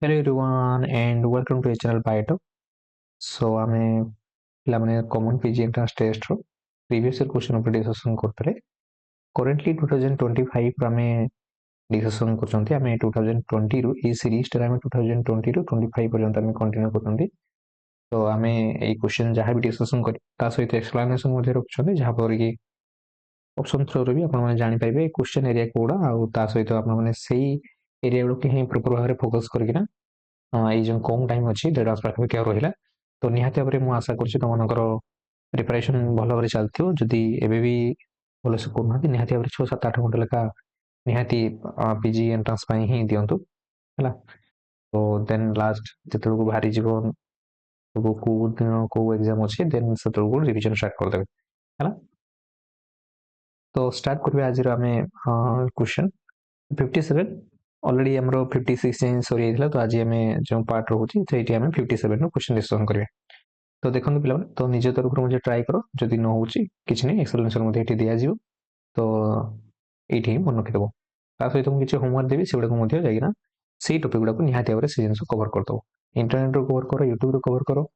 Hello everyone and welcome to a channel Bioto. So ଆମେ ପିଲାମାନେ common PG entrance test ର previous year question ଉପରେ discussion କରୁଥିଲେ. Currently 2025 ରେ ଆମେ discussion କରୁଛନ୍ତି. ଆମେ 2020 ରୁ ଏଇ series ଟାରେ ଆମେ 2020 ରୁ 25 ପର୍ଯ୍ୟନ୍ତ ଆମେ continue କରୁଛନ୍ତି. ତ ଆମେ ଏଇ question ଯାହା ବି discussion କରି ତା ସହିତ explanation ମଧ୍ୟ ରଖୁଛନ୍ତି ଯାହା ଫଳରେ କି ଅପସନ୍ ଥ୍ରୋରେ ବି ଆପଣମାନେ ଜାଣିପାରିବେ question area କୋଉଟା ଆଉ ତା ସହିତ ଆପଣମାନେ ସେଇ ଏରିଆ ଗୁଡିକୁ ହିଁ proper ଭାବରେ focus କରିକିନା ଏଇ ଯେଉଁ କମ୍ ଟାଇମ୍ ଅଛି ଦେଢ଼ ମାସ ପାଖାପାଖି ଆଉ ରହିଲା ତ ନିହାତି ଭାବରେ ମୁଁ ଆଶା କରୁଛି ତୁମମାନଙ୍କର ପ୍ରିପାରେସନ୍ ଭଲ ଭାବରେ ଚାଲିଥିବ ଯଦି ଏବେ ବି ଭଲସେ କରୁନାହାନ୍ତି ନିହାତି ଭାବରେ 6-7-8 ଘଣ୍ଟା ଲେଖା ନିହାତି ପିଜି ଏଣ୍ଟ୍ରାନ୍ସ ପାଇଁ ହିଁ ଦିଅନ୍ତୁ ହେଲା ତ ଦେନ୍ ଲାଷ୍ଟ ଯେତେବେଳକୁ ବାହାରିଯିବ କୋଉ ଦିନ କୋଉ ଏକ୍ଜାମ୍ ଅଛି ଦେନ୍ ସେତେବେଳକୁ ରିଭିଜନ୍ ଷ୍ଟାର୍ଟ କରିଦେବେ ହେଲା ତ ଷ୍ଟାର୍ଟ କରିବା ଆଜିର ଆମେ କ୍ୱେଶ୍ଚନ୍ 57 ऑलरेडी हमरो 56 चेंज सरी जाइथिला तो आज हमें जो पार्ट रहउची सेठी हमें 57 नो क्वेश्चन डिस्कशन करिया तो देखंतु पिला तो निज तरफ मुझे ट्राई करो जदि न होउची किछ नै एक्सप्लेनेशन मध्ये एठी दिया जिवो तो एठी मन रखि देबो ता सहित मु किछ होमवर्क देबी सेगुडा को मध्ये जाइना सेही टॉपिक गुडा को निहाती भाबरे से जिंस कवर कर दो इंटरनेट रो कवर करो यूट्यूब रो कवर करो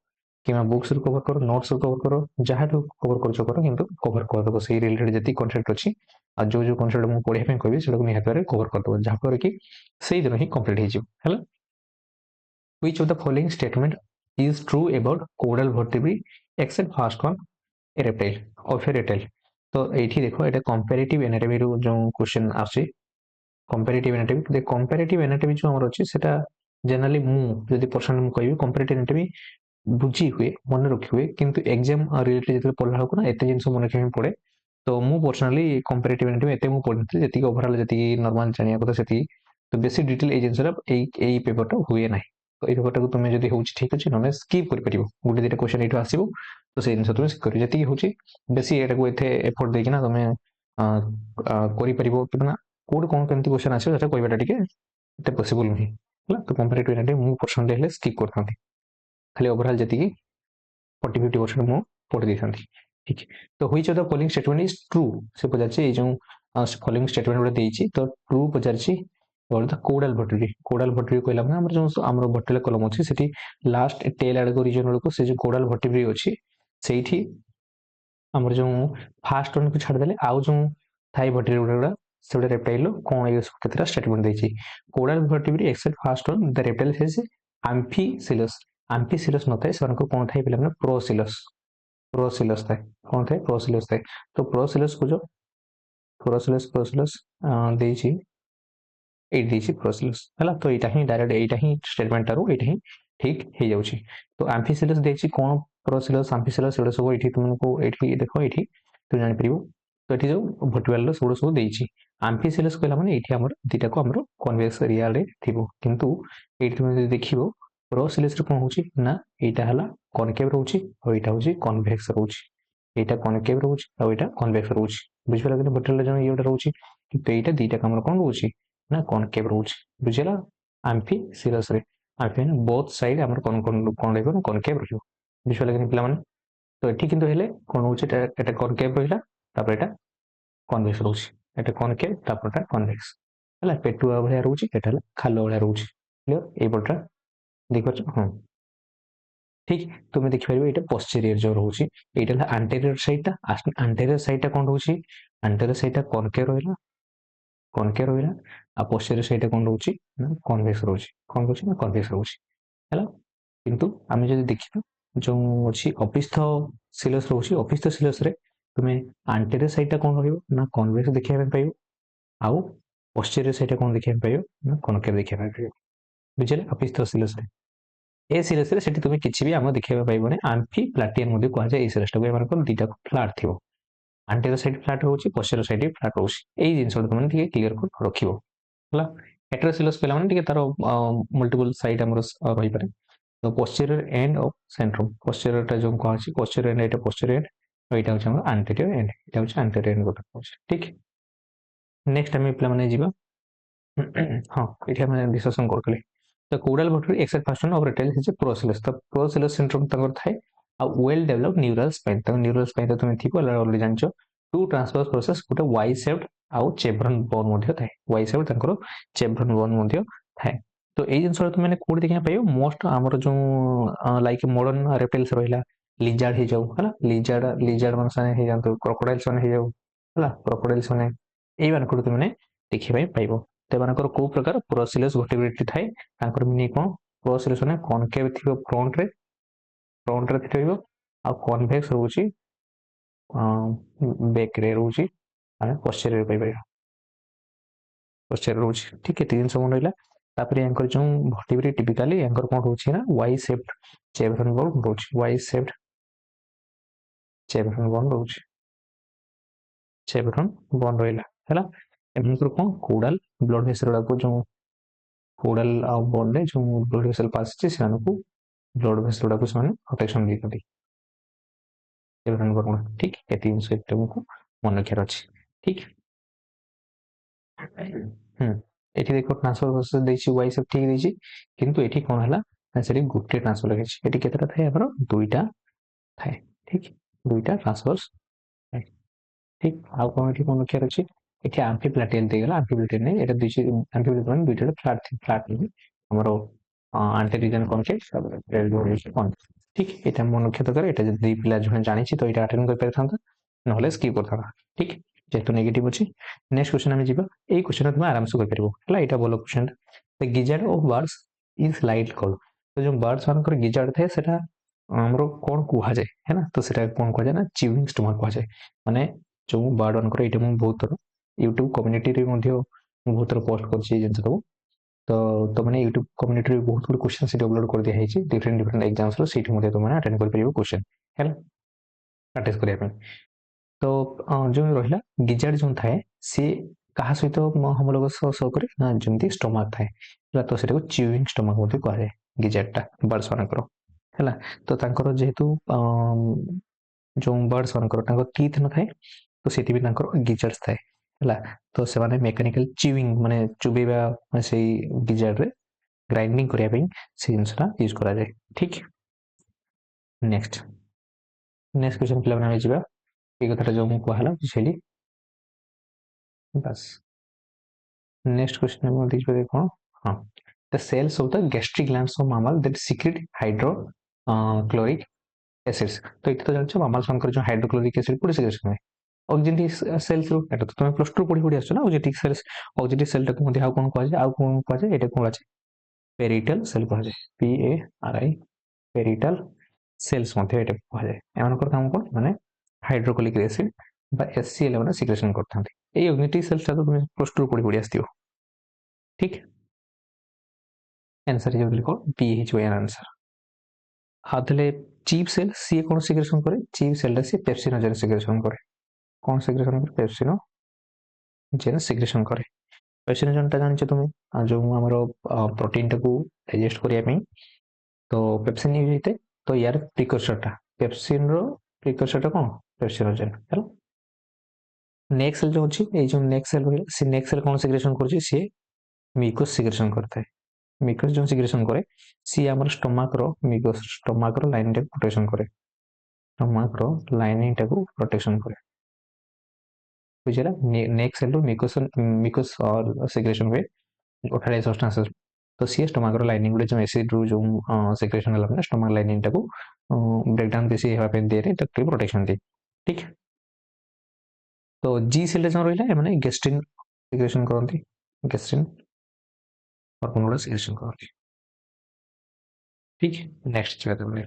किमा बुक्स रो कवर करो नोट्स रो कवर करो जहा तो कवर करछो करो किंतु कवर कर दबो सेही रिलेटेड जति कॉन्सेप्ट अछि आ जो जो कॉन्सेप्ट मु पढिया पे कहबी सेडा को निहाती भाबरे कवर कर दबो जहा पर कि सेही दिन ही कंप्लीट हो जिवो हैला which of the following statement is true about caudal vertebrae except first one a reptile or a reptile तो एठी देखो एटा कंपैरेटिव एनाटॉमी रो जो क्वेश्चन आसी कंपैरेटिव एनाटॉमी जो हमर अछि सेटा जनरली मु यदि पर्सनली मु कहबी कंपैरेटिव एनाटॉमी बुझी हुए मन रखी हुए किंतु एग्जाम रिलेटेड जते पढला हो ना एते जिंस मन रखी पड़े तो मु पर्सनली कंपैरेटिव एनाटॉमी एते मु पढिथि जति ओवरऑल जति नॉर्मल जानिया को सेति तो बेसी डिटेल ए जिंस एई पेपर टा हुए नाही तो एई पेपर टा को तुमे जदि होउची ठीक अछि नने स्किप कर परिबो गुटे दिटा क्वेश्चन एठो आसीबो तो से जिंस तुमे करि जति होउची बेसी एटा को एथे एफर्ट देकिना तुमे करि परिबो किना कोड कोन केंति क्वेश्चन आसीबो सेटा कहबाटा टिके एते पॉसिबल नाही हला तो कंपैरेटिव एनाटॉमी मु पर्सनली हेले स्किप करथांती खाली ओवरऑल जति 40-50% मु पढि देथांती ठीक तो which of the following statement is true से पजाची ए जो फॉलोइंग स्टेटमेंट गुडा देइची तो ट्रू पजाची और द कोडल वर्टिब्री कहला माने हमर जो हमर वर्टिब्रल कॉलम अछि सेठी लास्ट टेल आड को रीजन को से जो कोडल वर्टिब्री अछि सेठी हमर जो फर्स्ट वन को छाड़ देले आउ जो थाई वर्टिब्री गुडा सेडा रेप्टाइल कोन ए केतरा स्टेटमेंट देइची caudal vertebrae except first one the reptile has amphicoelous नथाय सनको कोन थाई पिला माने प्रोसिलस थाय कोन थाय प्रोसिलस थाय तो प्रोसिलस को जो प्रोसिलस देइची एट देइची प्रोसिलस हला तो एटा ही डायरेक्ट एटा ही स्टेटमेंट तारो एटा ही ठीक हे जाउची तो एम्फीसिलस देइची कोन प्रोसिलस एम्फीसिलस एडा सब एठी तुमको एठी देखो एठी तु जानि परिबो तो एठी जो वर्टिब्रल सोडो सब देइची एम्फीसिलस कहला माने एठी हमर दिटा को हमर कन्वेक्स एरिया रे थिबो किंतु एठी तुम जदि देखिबो प्रोसिलस रे कोन होची ना एटा हला कनकेव रहउची और एटा होची कन्वेक्स रहउची एटा कनकेव रहउची और एटा कन्वेक्स रहउची बुझिला कि वर्टिब्रल जो एटा रहउची किंतु एटा दिटा हमर कोन रहउची ना कनकेव रहउची बुझिला एम्फीसिलस रे एम्फी बोथ साइड हमर कोन रहबो कनकेव रहबो बुझिला कि पिला माने तो एठी किंतु हेले कोन होची एटा कनकेव रहिला तापर एटा कन्वेक्स रहउची एटा कनकेव तापर एटा कन्वेक्स हला पेटुआ भलिया रहउची एटा हला खालो भलिया रहउची क्लियर ए बटा देखो हां ठीक तुम देखि परिबो एटा पोस्टीरियर जो रहउची एटा हला एंटीरियर साइड टा कोन रहउची एंटीरियर साइड टा कनकेव रहिला आ पोस्टीरियर साइड टा कोन रहउची कन्वेक्स रहउची कोन रहउची ना कन्वेक्स रहउची हला किंतु आमे जदि देखिबो जो अछि अपिस्थ सिलस रहउची अपिस्थ सिलस रे तुमे एंटीरियर साइड टा कोन रहिबो ना कन्वेक्स देखिया पे पाइबो आउ पोस्टीरियर साइड टा कोन देखिया पे पाइबो ना कनकेव देखिया पे पाइबो बुझिले अपिस्थ सिलस रे ए सिलस रे सेठी तुमे किछि भी हम देखिया पे पाइबो ने एम्फी प्लाटियन मध्ये कोआ जाय ए सिलस टा एमार को दिटा फ्लैट थिबो एंटीरियर साइड फ्लैट होउची पोस्टीरियर साइड फ्लैट होउची ए जिंस तुमे ठीक क्लियर कर रखिबो हला हेटेरोसिलस पेला माने ठीक तारो मल्टीपल साइड हमर रहि पारे तो posterior end of Centrum posterior टा जो कोआ अछि posterior and Etah posterior and एटा होची हमर एंटीरियर एंड एटा होची एंटीरियर एंड गोटा होची ठीक नेक्स्ट हम पेला माने जीवा हां एठी हम डिस्कशन करथले तो caudal vertebrae except first one of reptile is procoelous तो प्रोसिलस सिंड्रोम तंगर थाए आ वेल डेवलप्ड न्यूरल स्पाइन तो न्यूरल स्पाइन तो तुम थिको ऑलरेडी जानछो टू ट्रांसवर्स प्रोसेस गोटे वाई शेप्ड आउ चेब्रन बोन मध्ये थाए वाई शेप्ड तंकर चेब्रन बोन मध्ये थाए तो ଏଇ ଜିନିଷଟା ତୁମେ କୋଉଠି ଦେଖିବା ପାଇବ ମୋଷ୍ଟ ଆମର ଯୋଉ ଲାଇକ୍ ମଡର୍ନ ରେପ୍ଟାଇଲ୍ସ ରହିଲା ଲିଜାର୍ଡ ହେଇଯାଉ ହେଲା ଲିଜାର୍ଡ ମାନେ ସେମାନେ ହେଇଯାଆନ୍ତୁ କ୍ରୋକୋଡାଇଲ୍ସ ମାନେ ହେଇଯାଉ ହେଲା କ୍ରୋକୋଡାଇଲ୍ସ ମାନେ ଏଇମାନଙ୍କଠୁ ତୁମେ ଦେଖିବା ପାଇଁ ପାଇବ ସେମାନଙ୍କର କୋଉ ପ୍ରକାର ପ୍ରୋସିଲସ୍ ଭର୍ଟିବ୍ରେଟି ଥାଏ ତାଙ୍କର ମିନିଂ କ'ଣ ପ୍ରୋସିଲସ୍ ମାନେ କନକେଭ୍ ଥିବ ଫ୍ରଣ୍ଟରେ ରହିବ ଆଉ କନଭେକ୍ସ ରହୁଛି ବେକ୍ରେ ରହୁଛି ଆମେ ପଶ୍ଚରରେ ପାଇପାରିବା ପଶ୍ଚରରେ ରହୁଛି ଠିକ ଏତିକି ଜିନିଷ ମନେ ରହିଲା ତାପରେ ୟାଙ୍କର ଯୋଉ ଭର୍ଟିବ୍ରେଟି ଟିପିକାଲି ୟାଙ୍କର କ'ଣ ରହୁଛି ନା ୱାଇ ସେପ୍ଡ ଚେଭରନ୍ ବୋନ୍ ରହୁଛି ୱାଇ ସେପ୍ଡ ଚେଭରନ୍ ବୋନ୍ ରହୁଛି ଚେଭରନ୍ ବୋନ୍ ରହିଲା ହେଲା ଏମାନଙ୍କର କ'ଣ କୋଡାଲ ବ୍ଲଡ ଭେସେଲ ଗୁଡାକୁ ଯୋଉ କୋଡାଲ ଆଉ ବୋନରେ ଯୋଉ ବ୍ଲଡ ଭେସେଲ ପାସ୍ ଅଛି ସେମାନଙ୍କୁ ବ୍ଲଡ ଭେସେଲ ଗୁଡାକୁ ସେମାନେ ପ୍ରୋଟେକ୍ସନ ଦେଇଛନ୍ତି ଚେଭରନ୍ ବୋନ୍ ଠିକ ଏତିକି ଜିନିଷ ତୁମକୁ ମନେ ରଖିବାର ଅଛି ଠିକ ଏଠି ଦେଖ ଟ୍ରାନ୍ସଫର ପ୍ରୋସେସ ଦେଇଛି ୱାଇ ସେପ୍ ଠିକ ଦେଇଛି କିନ୍ତୁ ଏଠି କ'ଣ ହେଲା ନା ସେଠି ଗୋଟିଏ ଟ୍ରାନ୍ସଫର ଲେଖିଛି ଏଠି କେତେଟା ଥାଏ ଆମର ଦୁଇଟା ଥାଏ ଠିକ ଦୁଇଟା ଟ୍ରାନ୍ସଫର୍ସ ଠିକ ଆଉ କ'ଣ ଏଠି ମନେ ରଖିବାର ଅଛି ଏଠି ଆମ୍ଫିପ୍ଲାଟିଏଲ ଦେଇଗଲା ଆମ୍ଫିପ୍ଲାଟିଏଲ ନାହିଁ ଏଟା ଦେଇଛି ଆମ୍ଫିପ୍ଲାଟିଏଲ ମାନେ ଦୁଇଟା ଫ୍ଲାଟ୍ ଆମର ଆଣ୍ଟେରିଜନ୍ କନକେଭ୍ ଠିକ ଏଇଟା ମନେ ରଖିବା ଦରକାର ଏଇଟା ଯଦି ପିଲା ଜଣେ ଜାଣିଛି ତ ଏଇଟା ଆଟେଣ୍ଡ କରିପାରିଥାନ୍ତା ନହେଲେ ସ୍କିପ୍ କରିଥାନ୍ତା ଠିକ যেহেতু নেগেটিভ ଅଛି ନେକ୍ସଟ କ୍ୱେଶ୍ଚନ ଆମେ ଯିବା ଏଇ କ୍ୱେଶ୍ଚନ ତୁମେ ଆରାମସେ କରିପାରିବ ହେଲା ଏଇଟା ଭଲ question the gizzard of birds is light colour ତ ଯୋଉ ବାର୍ଡସ ମାନଙ୍କର ଗିଜାର୍ଡ ଥାଏ ସେଟା ଆମର କ'ଣ କୁହାଯାଏ ହେଲା ତ ସେଟା କ'ଣ କୁହାଯାଏ ନା ଚିୱିଂ ଷ୍ଟମାକ୍ କୁହାଯାଏ ମାନେ ଯୋଉ ବାର୍ଡ ମାନଙ୍କର ଏଇଟା ମୁଁ ବହୁତ ଥର ୟୁଟ୍ୟୁବ କମ୍ୟୁନିଟିରେ ମଧ୍ୟ ମୁଁ ବହୁତ ଥର ପୋଷ୍ଟ କରିଛି ଏଇ ଜିନିଷଟାକୁ ତ ତମାନେ ୟୁଟ୍ୟୁବ କମ୍ୟୁନିଟିରେ ବହୁତ ଗୁଡେ କ୍ୱେଶ୍ଚନ ସେଠି ଅପଲୋଡ କରିଦିଆହେଇଛି ଡିଫରେଣ୍ଟ ଏକ୍ସାମ୍ସର ସେଇଠି ମଧ୍ୟ ତୁମମାନେ ଆଟେଣ୍ଡ କରିପାରିବ କ୍ୱେଶ୍ଚନ ହେଲା ପ୍ରାକ୍ଟିସ କରିବା ପାଇଁ ତ ଯୋଉ ରହିଲା ଗିଜାର୍ଡ ଯୋଉ ଥାଏ ସିଏ କାହା ସହିତ ହୋମୋଲୋଗସ ସହକରେ ନା ଯେମିତି ଷ୍ଟମାକ୍ ଥାଏ ହେଲା ତ ସେଟାକୁ ଚିୱିଂ ଷ୍ଟମାକ୍ ମଧ୍ୟ କୁହାଯାଏ ଗିଜାର୍ଡଟା ବାର୍ଡସ ମାନଙ୍କର ହେଲା ତ ତାଙ୍କର ଯେହେତୁ ଯୋଉ ବାର୍ଡସ ମାନଙ୍କର ତାଙ୍କ ଟିଥ୍ ନଥାଏ ତ ସେଥିପାଇଁ ତାଙ୍କର ଗିଜାର୍ଡ ଥାଏ ହେଲା ତ ସେମାନେ ମେକାନିକାଲ ଚିୱିଂ ମାନେ ଚୁବେଇବା ସେଇ ଗିଜାର୍ଡରେ ଗ୍ରାଇଣ୍ଡିଂ କରିବା ପାଇଁ ସେ ଜିନିଷଟା ୟୁଜ୍ କରାଯାଏ ଠିକ ନେକ୍ସଟ କ୍ୱେଶ୍ଚନ ପିଲାମାନେ ଆମେ ଯିବା এই কথাটা ଯୋଉ ମୁଁ କୁହାହେଲା ବୁଝେଇଲି ବାସ୍ ନେକ୍ସଟ କ୍ୱେଶ୍ଚନ ଆମେ ଦେଖିବା କ'ଣ ହଁ the cells of the gastric glands of mammal that secrete hydrochloric acids ତ ଏଠି ତ ଜାଣିଛ ମାମାଲ୍ସ ମାନଙ୍କର ଯୋଉ ହାଇଡ୍ରୋକ୍ଲୋରିକ୍ ଏସିଡ କୋଉଠି ସିକ୍ରେସନ ହୁଏ ଅକ୍ସିଜେଟିକ୍ ସେଲ୍ସ ରୁ ଏଟା ତ ତମେ ପ୍ଲସ୍ ଟୁ ପଢି ଆସୁଛ ନା ଅକ୍ସିଜେଟିକ୍ ସେଲ୍ସ ଅକ୍ସିଜେଟିକ୍ ସେଲଟାକୁ ମଧ୍ୟ ଆଉ କ'ଣ କୁହାଯାଏ ଏଟା କୁହାଯାଏ ପେରିଟାଲ ସେଲ୍ କୁହାଯାଏ PARI ପେରିଟାଲ ସେଲ୍ସ ମଧ୍ୟ ଏଟା କୁହାଯାଏ ଏମାନଙ୍କର କାମ କ'ଣ ମାନେ ହାଇଡ୍ରୋକ୍ଲୋରିକ୍ ଏସିଡ বা HCl মানে সিক্রেশন করতে এই অগ্নিটিক সেলসটা তো তুমি প্লস টু পড়ি আসিও ঠিক आंसर जो लिखो बी ही जो आंसर आदले चीफ सेल सी कौन सिक्रेशन करे चीफ सेल से पेप्सिनोजेन सिक्रेशन करे कौन सिक्रेशन करे पेप्सिनोजेन सिक्रेशन करे पेप्सिनोजेन टा जानिछ तुम जो हमरो प्रोटीन टाको डाइजेस्ट करिया पई तो पेप्सिन यूज होते तो यार प्रिकर्सर टा पेप्सिन रो प्रिकर्सर टा कौन पेप्सिनोजेन हेलो नेक्स्ट सेल जो अछि ए जो नेक्स्ट सेल रहला से नेक्स्ट सेल कौन सिक्रेशन करछि से म्यूकस सिक्रेशन करता है म्यूकस जो सिक्रेशन करे सी हमर स्टमक रो म्यूकस स्टमक रो लाइनिंग टाको प्रोटेक्शन करे स्टमक रो लाइनिंग टाको प्रोटेक्शन करे बुझिला नेक्स्ट सेल रो म्यूकस और सिक्रेशन हुए ओठाले सब्सटेंसेस तो सी स्टमक रो लाइनिंग गुडे जो एसिड रो जो सिक्रेशन हला माने स्टमक लाइनिंग टाको ब्रेक डाउन बेसी हेबा पे दे रे टाको प्रोटेक्शन दे ठीक तो जी सेल जो रहिला माने गैस्ट्रिन सिक्रेशन करंती गैस्ट्रिन हॉर्मोन गुडा सिक्रेशन करंती ठीक नेक्स्ट चलते हैं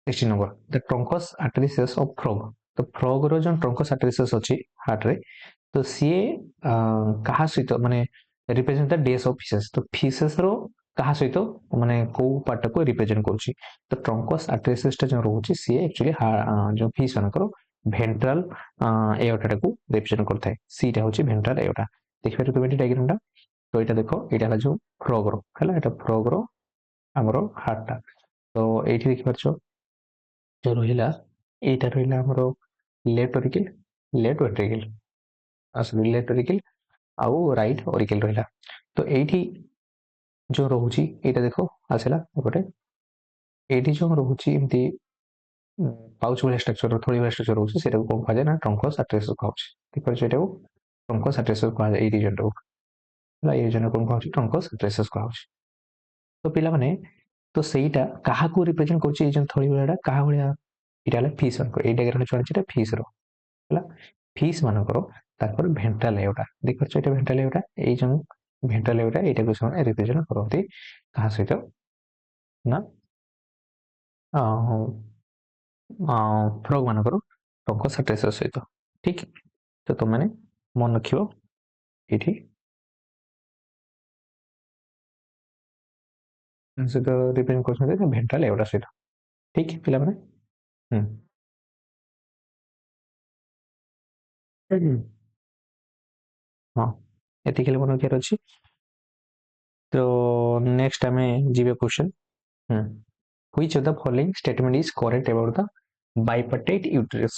16 नंबर the truncus arteriosus of frog तो फ्रॉग रो जो ट्रंकस आर्टेरियस अछि हार्ट रे तो सी कहा सहित माने represent the days of fishes तो फिशेस रो कहा सहित माने को पार्ट को रिप्रेजेंट करछि तो ट्रंकस आर्टेरियस टा जो रहउछि सी एक्चुअली जो फिश मानकर वेंट्रल एओर्टा को रिप्रेजेंट करता है सीटा होछि वेंट्रल एओर्टा देखिबे तो डायग्राम टा तो एटा देखो एटा जो फ्रॉग रो हला एटा फ्रॉग रो हमरो हार्ट टा तो एठी देखि परछो जो रहिला एटा रहिला हमरो लेफ्ट वेंट्रिकल लेफ्ट वेंट्रिकल आउ राइट ऑरिकल रहिला तो एठी जो रहउची एटा देखो आसेला एपटे एठी जो रहउची एमती पाउच वाला स्ट्रक्चर थोड़ी वाला स्ट्रक्चर रहउची सेटा को कहा जाय ना ट्रंकस आर्टेरियस कहउची ठीक परछो एटा को ट्रंकस आर्टेरियस कहा जाय ए रीजन रो ला ए रीजन को कहउची ट्रंकस आर्टेरियस कहउची तो पिला माने तो ସେଇଟା କାହାକୁ ରିପ୍ରେଜେଣ୍ଟ କରୁଛି ଏଇ ଯୋଉ ଥଳି ଭଳିଆଟା କାହା ଭଳିଆ ଏଇଟା ହେଲା ଫିସ୍ ମାନଙ୍କର ଏଇ ଡାଇଗ୍ରାମରେ ଛୁଆ ଅଛି ଏଇଟା ଫିସ୍ ର ହେଲା ଫିସ୍ ମାନଙ୍କର ତାଙ୍କର ଭେଣ୍ଟ୍ରାଲ ଏଇଟା ଦେଖିପାରୁଛ ଏଇଟା ଭେଣ୍ଟ୍ରାଲ ଏଇଟା ଏଇ ଯୋଉ ଭେଣ୍ଟ୍ରାଲ ଏଇଟା ଏଇଟାକୁ ସେମାନେ ରିପ୍ରେଜେଣ୍ଟ କରନ୍ତି କାହା ସହିତ ନା ଫ୍ରଗ ମାନଙ୍କର ଟଙ୍କୋସାର୍ଟ୍ରେସର ସହିତ ଠିକ ତ ତମମାନେ ମନେ ରଖିବ ଏଇଠି ସହିତ ରିପ୍ରେଜେଣ୍ଟ କରୁଛନ୍ତି ଭେଣ୍ଟ୍ରାଲ ଏଇଟା ସହିତ ଠିକ ପିଲାମାନେ ହଁ ଏତିକି ହେଲେ ମନେ ରଖିବାର ଅଛି ତ ନେକ୍ସଟ ଆମେ ଯିବେ question which of the following statement is correct about the bipartite uterus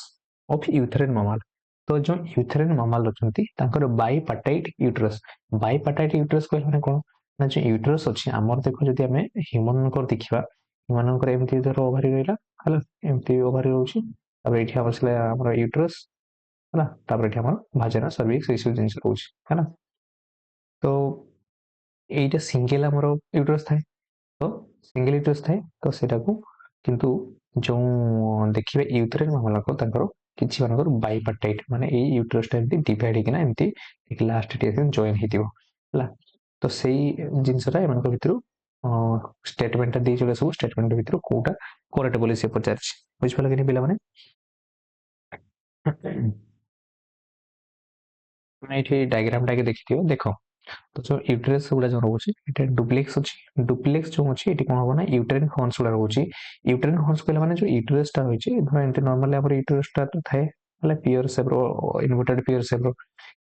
of uterine mammal तो जो यूथेरिन मामाल अछंती तांकर बाइपार्टाइट यूट्रस बाइपार्टाइट यूट्रस कहले माने कोन ना जो यूट्रस अछि हमर देखो जदि हमें ह्यूमन को देखिबा ह्यूमन को एमती धर ओवरी रहला हला एमती ओवरी रहउछि अब एठी आवसले हमर यूट्रस हला तापर एठी हमर भाजना सर्विक्स इशू जिंस रहउछि हला तो एटा सिंगल हमर यूट्रस थाए तो सिंगल यूट्रस थाए तो सेटा को किंतु जो देखिबे यूथेरिन मामला को तांकर किछि मानकर बाइपार्टाइट माने ए यूट्रस टा एमती डिवाइड हेकिना एमती एक लास्ट टी जॉइन हेतिबो हला तो सेही जिंसटा एमानक भितरु स्टेटमेंट दी जोले सब स्टेटमेंट भितरु कोटा करेक्ट बोली से पचारछि बुझ पला कि पिला माने मैं एठी डायग्राम टा के देखिथियो देखो तो जो यूट्रेस गुड़ा जो रोचे एटा डुप्लेक्स अछि डुप्लेक्स जो अछि एटी कोन होबो ना यूट्राइन हॉर्न्स गुड़ा रोचे यूट्राइन हॉर्न्स कहले माने जो यूट्रेस टा होइचे धर एंते नॉर्मली हमर यूट्रेस टा थाए हला पियर शेप रो इन्वर्टेड पियर शेप रो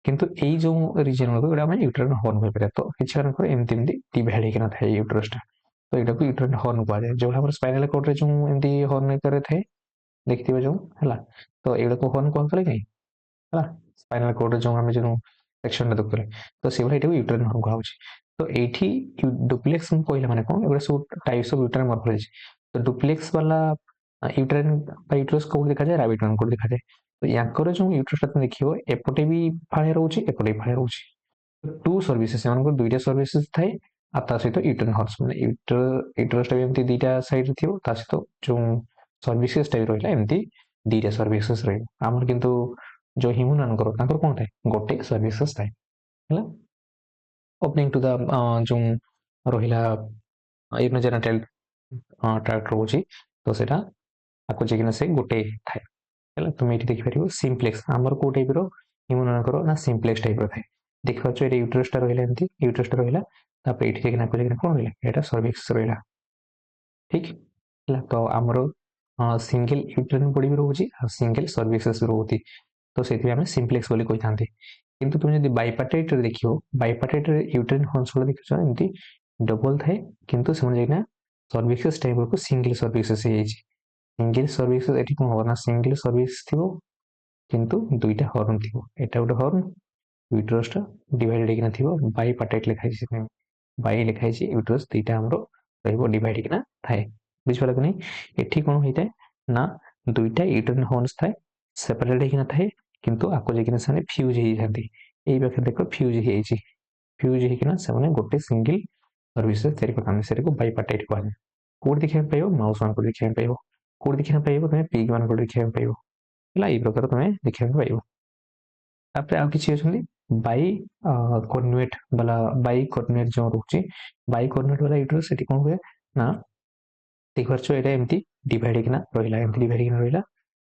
किंतु एई जो रीजन रो एटा हम यूट्राइन हॉर्न होय परे तो किछ कारण को एमति एमति डिवाइड हेकना थाए यूट्रेस टा तो एटा को यूट्राइन हॉर्न कहै जाय जो हमर स्पाइनल कॉर्ड रे जो एमति हॉर्न करे थाए देखथिबे जो हला तो एटा को हॉर्न कहै परे कि ହେଲା ସ୍ପାଇନାଲ କୋର୍ଡ ଯୋଉ ଆମେ ଯୋଉ ସେକ୍ସନଟା ଦେଖୁଥିଲେ ତ ସେଇଭଳିଆ ଏଇଟାକୁ ୟୁଟ୍ରାଇନ୍ ହର୍ନ କୁହାଯାଉଛି ତ ଏଇଠି ଡୁପ୍ଲେକ୍ସ ମୁଁ କହିଲା ମାନେ କଣ ଏଗୁଡ଼ା ସବୁ ଟାଇପ୍ସ ଅଫ ୟୁଟ୍ରାଇନ୍ ମର୍ଫୋଲୋଜି ତ ଡୁପ୍ଲେକ୍ସ ବାଲା ୟୁଟ୍ରାଇନ୍ ବା ୟୁଟ୍ରସ୍ କୋଉଠି ଦେଖାଯାଏ ରାବିଟ ମାନଙ୍କୁ ଦେଖାଯାଏ ତ ୟାଙ୍କର ଯୋଉ ୟୁଟ୍ରସଟା ତମେ ଦେଖିବ ଏପଟେ ବି ଫାଳିଆ ରହୁଛି ଏପଟେ ବି ଫାଳିଆ ରହୁଛି ଟୁ ସର୍ଭିସେସ୍ ସେମାନଙ୍କର ଦୁଇଟା ସର୍ଭିସେସ୍ ଥାଏ ଆଉ ତା ସହିତ ୟୁଟ୍ରାଇନ୍ ହର୍ସ ମାନେ ୟୁଟ୍ରସଟା ବି ଏମିତି ଦିଟା ସାଇଡରେ ଥିବ ତା ସହିତ ଯୋଉ ସର୍ଭିସେସ୍ ଟା ବି ରହିଲା ଏମିତି ଦିଟା ସର୍ଭିସେସ୍ ରହିବ ଆମର କିନ୍ତୁ जो ह्यूमन मानकर तांकर कोन थाए गोटे सर्विसेस थाए हैला ओपनिंग टू द जो रहिला इमेजिनेटेल ट्रैक्ट रोची तो सेटा आको जेकिना से गोटे थाए हैला तुम एठी देखि परिबो सिम्प्लेक्स हमर को टाइप रो ह्यूमन मानकर ना सिम्प्लेक्स टाइप रो थाए देखि पाछो एटा यूट्रस टा रहिला एंती यूट्रस टा रहिला तापर एठी जेकिना को जेकिना कोन रहिला एटा सर्विक्स रहिला ठीक हैला तो हमरो सिंगल यूट्राइन बॉडी भी रोची आ सिंगल सर्विसेस रोती तो से आम सिम्प्लेक्स बोली कही था किंतु तुम जब बाइपार्टाइट देख बाइपार्टाइट यूट्राइन हॉर्न्स गुला देख एमती डबल थाए किंतु से सर्विसेस टाइप को single services single services eighty कौन हम ना सिंगल सर्विस थी किंतु दुईटा हॉर्न थी एटा गोटे हॉर्न यूट्रस टा डिवाइडेड होना थी बाइपार्टाइट लिखाई बाई लिखाई यूट्रस दुईटा आमर डिवाइड होना थाए बुझिपारा कि नहीं एठी कौन होता है ना दुईटा यूट्राइन हॉर्न्स थाए सेपरेट होना थाए किंतु आको जेकिना से फ्यूज हो जाती एई पाखे देख फ्यूज हो फ्यूज होकिना से गोटे सिंगल सर्विसेस तैयारी करते से बाइपार्टाइट कहते कौट देखा पाइब माउस मान देखा पाइब कौट देखा पाइब तुम पिग मान देखा पाइब है प्रकार तुम देखा पाइब तापर आउ किसी अच्छी बाई कोऑर्डिनेट वाला बाई कोऑर्डिनेट जो रोचे बाई कोऑर्डिनेट वाला यूट्रस सेठी कौन हुए ना देख पारछ एटा एमती डिवाइड होकिना रहिला एमती डिवाइड होकिना रहिला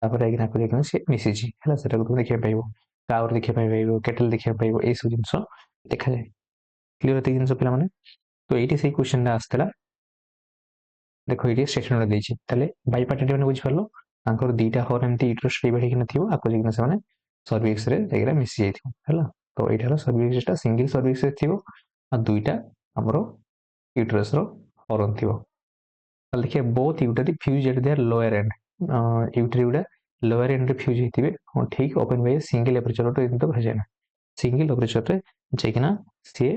तापर आगे को देखना से मिसिजी है सेटा को तुम देखा पाइब काउर देखा पाइब केटल देखा पाइब ए सब जिन देखा जाए क्लियर एत जिन पे तो ये से क्वेश्चन आसला देखो ये स्टेटमेंट देछि ताले बाइपार्टाइट माने बुझ परलो तांकर दीटा हॉर्न एमती यूट्रस डिवाइड होकिना थिबो आको जिना से माने सर्विक्स रे एगरा मिसि जाइथिबो हैला तो एटा रो सर्विक्स टा सिंगल सर्विक्स थिबो आ दुईटा हमरो यूट्रस रो हॉर्न थिबो ताले देखिए both uteri fuse at their lower end uteri गुडा लोअर एंड रे फ्यूज हेतिबे ठीक ओपन बाय सिंगल एपर्चर तो एंतो भाजेना सिंगल एपर्चर रे जेकिना से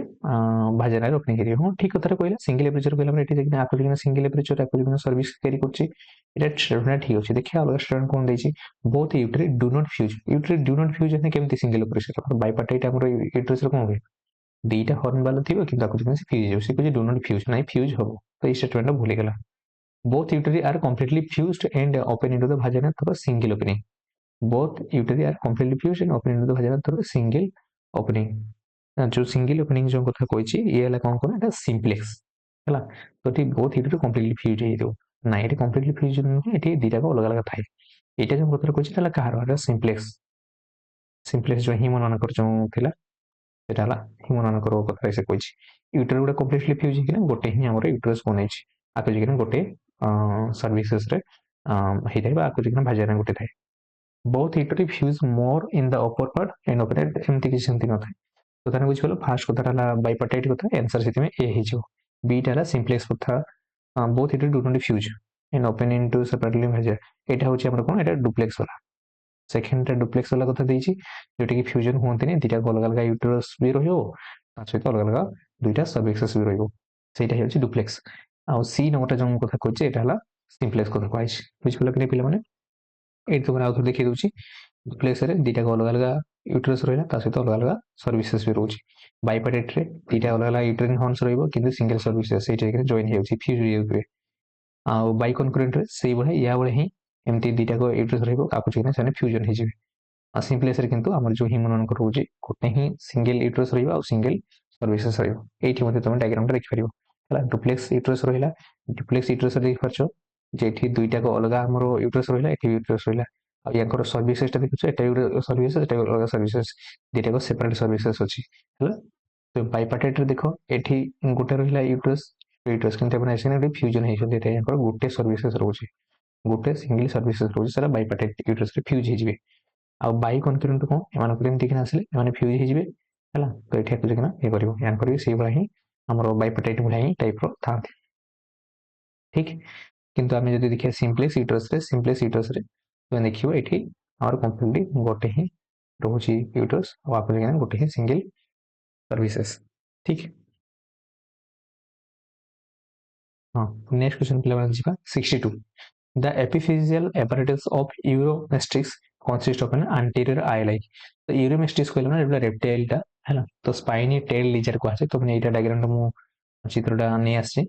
भाजना रे ओपनिंग करियो हो ठीक कथारे कहला सिंगल एपर्चर कहला हमर एठी जेकिना आको जेकिना सिंगल एपर्चर आको जेकिना सर्विस कैरी करछि एटा स्टेटमेंट ठीक अछि देखिया अलग स्टेटमेंट कोन दैछि both uteri do not fuse ने केमति सिंगल एपर्चर बाइपार्टाइट हमर यूट्रस रे कोन होय दुईटा हॉर्न वाला थिबो किंतु आकु फ्यूज हो से कुछ डू नॉट फ्यूज नहीं फ्यूज हो तो ये स्टेटमेंट भूल गला both utility are completely fused and open into the vagina through single opening both utility are completely fused and open into the vagina through single opening जो single opening जो कथा कहछि ये हला कोन कोन एटा सिंप्लेक्स हला तो ठी बोथ यूटिलिटी कंप्लीटली फ्यूज हे दो ना ये कंप्लीटली फ्यूज नहीं एठी दीटा को अलग अलग थाए एटा जो कथा कहछि तला कहार सिंप्लेक्स सिंप्लेक्स जो ह्यूमन मानकर जो थिला सेटा हला ह्यूमन मानकर कथा से कहछि यूटर गुडा कंप्लीटली फ्यूज हे गोटे ही हमर यूटरस बनैछि आकु जिकन गोटे सर्विसेस रे हेइ बा आकु जिकन भाजना गोटे थाए both iterate fuse more in the upper part and operate एमती किसी सेमती न थाए तो ताने बुझ गलो फर्स्ट कथा हला बाइपार्टाइट कथा आंसर सेति में ए हिजो बी टा हला सिंप्लेक्स कथा both iterate do not fuse and open into separately measure एटा होची हमर कोन एटा डुप्लेक्स वाला सेकंड टा डुप्लेक्स वाला कथा देछि जोटा कि फ्यूजन होंते ने दिटा अलग अलग यूटरस भी रहियो ता सहित अलग अलग दुईटा सर्विसेस भी रहियो सेटा हेछि डुप्लेक्स आ सी नंबरटा जो कथा कहछि एटा हला सिंप्लेक्स कथा कहछि बुझ गलो कि पिला माने एट तुम आउ देखी दूसरी डुप्लेक्स रे दीटा अलग अलग यूटरस रहा सहित अलग अलग सर्विसेस भी रोचे बाइपार्टाइट रे दीटा अलग अलग यूटरिन हॉर्न्स रहिबो किंतु सिंगल सर्विसेस सेटा जॉइन हो फ्यूज हो आ बाइ कनकरेंट रे सेही बळे या बळे ही एमती दीटा को यूटरस रहिबो काकु चिना सेने फ्यूजन हो जिवे आ सिंप्लेक्स रे किंतु हमर जो ह्यूमन मानकर रोचे गोटे ही सिंगल यूटरस रहिबो आ सिंगल सर्विसेस रहिबो एठी मध्ये तुम डायग्राम रे देखि परिबो हला डुप्लेक्स यूटरस रहिला डुप्लेक्स यूटरस देखि परछो जेठी दुईटा को अलग हमर यूटरस रहिला एठी यूटरस रहिला आ याकर सर्विसेस टा देखुछ एटा यूटर सर्विसेस एटा अलग सर्विसेस दीटा को सेपरेट सर्विसेस अछि हला तो बाइपार्टाइट रे देखो एठी गोटे रहिला यूटरस यूटरस किंतु अपन एसिने फ्यूजन हे छै एटा याकर गोटे सर्विसेस रहउछि गोटे सिंगल सर्विसेस रहउछि सेला बाइपार्टाइट यूटरस रे फ्यूज हे जिवे आ बाइ कनकरेंट को एमान को एमती किना आसले एमान फ्यूज हे जिवे हला तो एठी आकु जकना ए करिवो यानकर भी सेही बला ही हमर बाइपार्टाइट बला ही टाइप रो थाते ठीक किंतु आमे जदि देखिया सिंप्लेक्स यूटरस रे तो देखियो एठी और कंप्लीटली गोटे ही रोची यूटरस और आप गोटे ही सिंगल सर्विसेस ठीक हाँ नेक्स्ट क्वेश्चन पे 62 the epiphyseal apparatus of uromatrix consist of an anterior eye like तो यूरोमेस्ट्रिक्स कहले ना रेप्टाइल टा हैला तो स्पाइनी टेल लिजर को आसे तो मैंने एटा डायग्राम मु चित्रटा नै आसे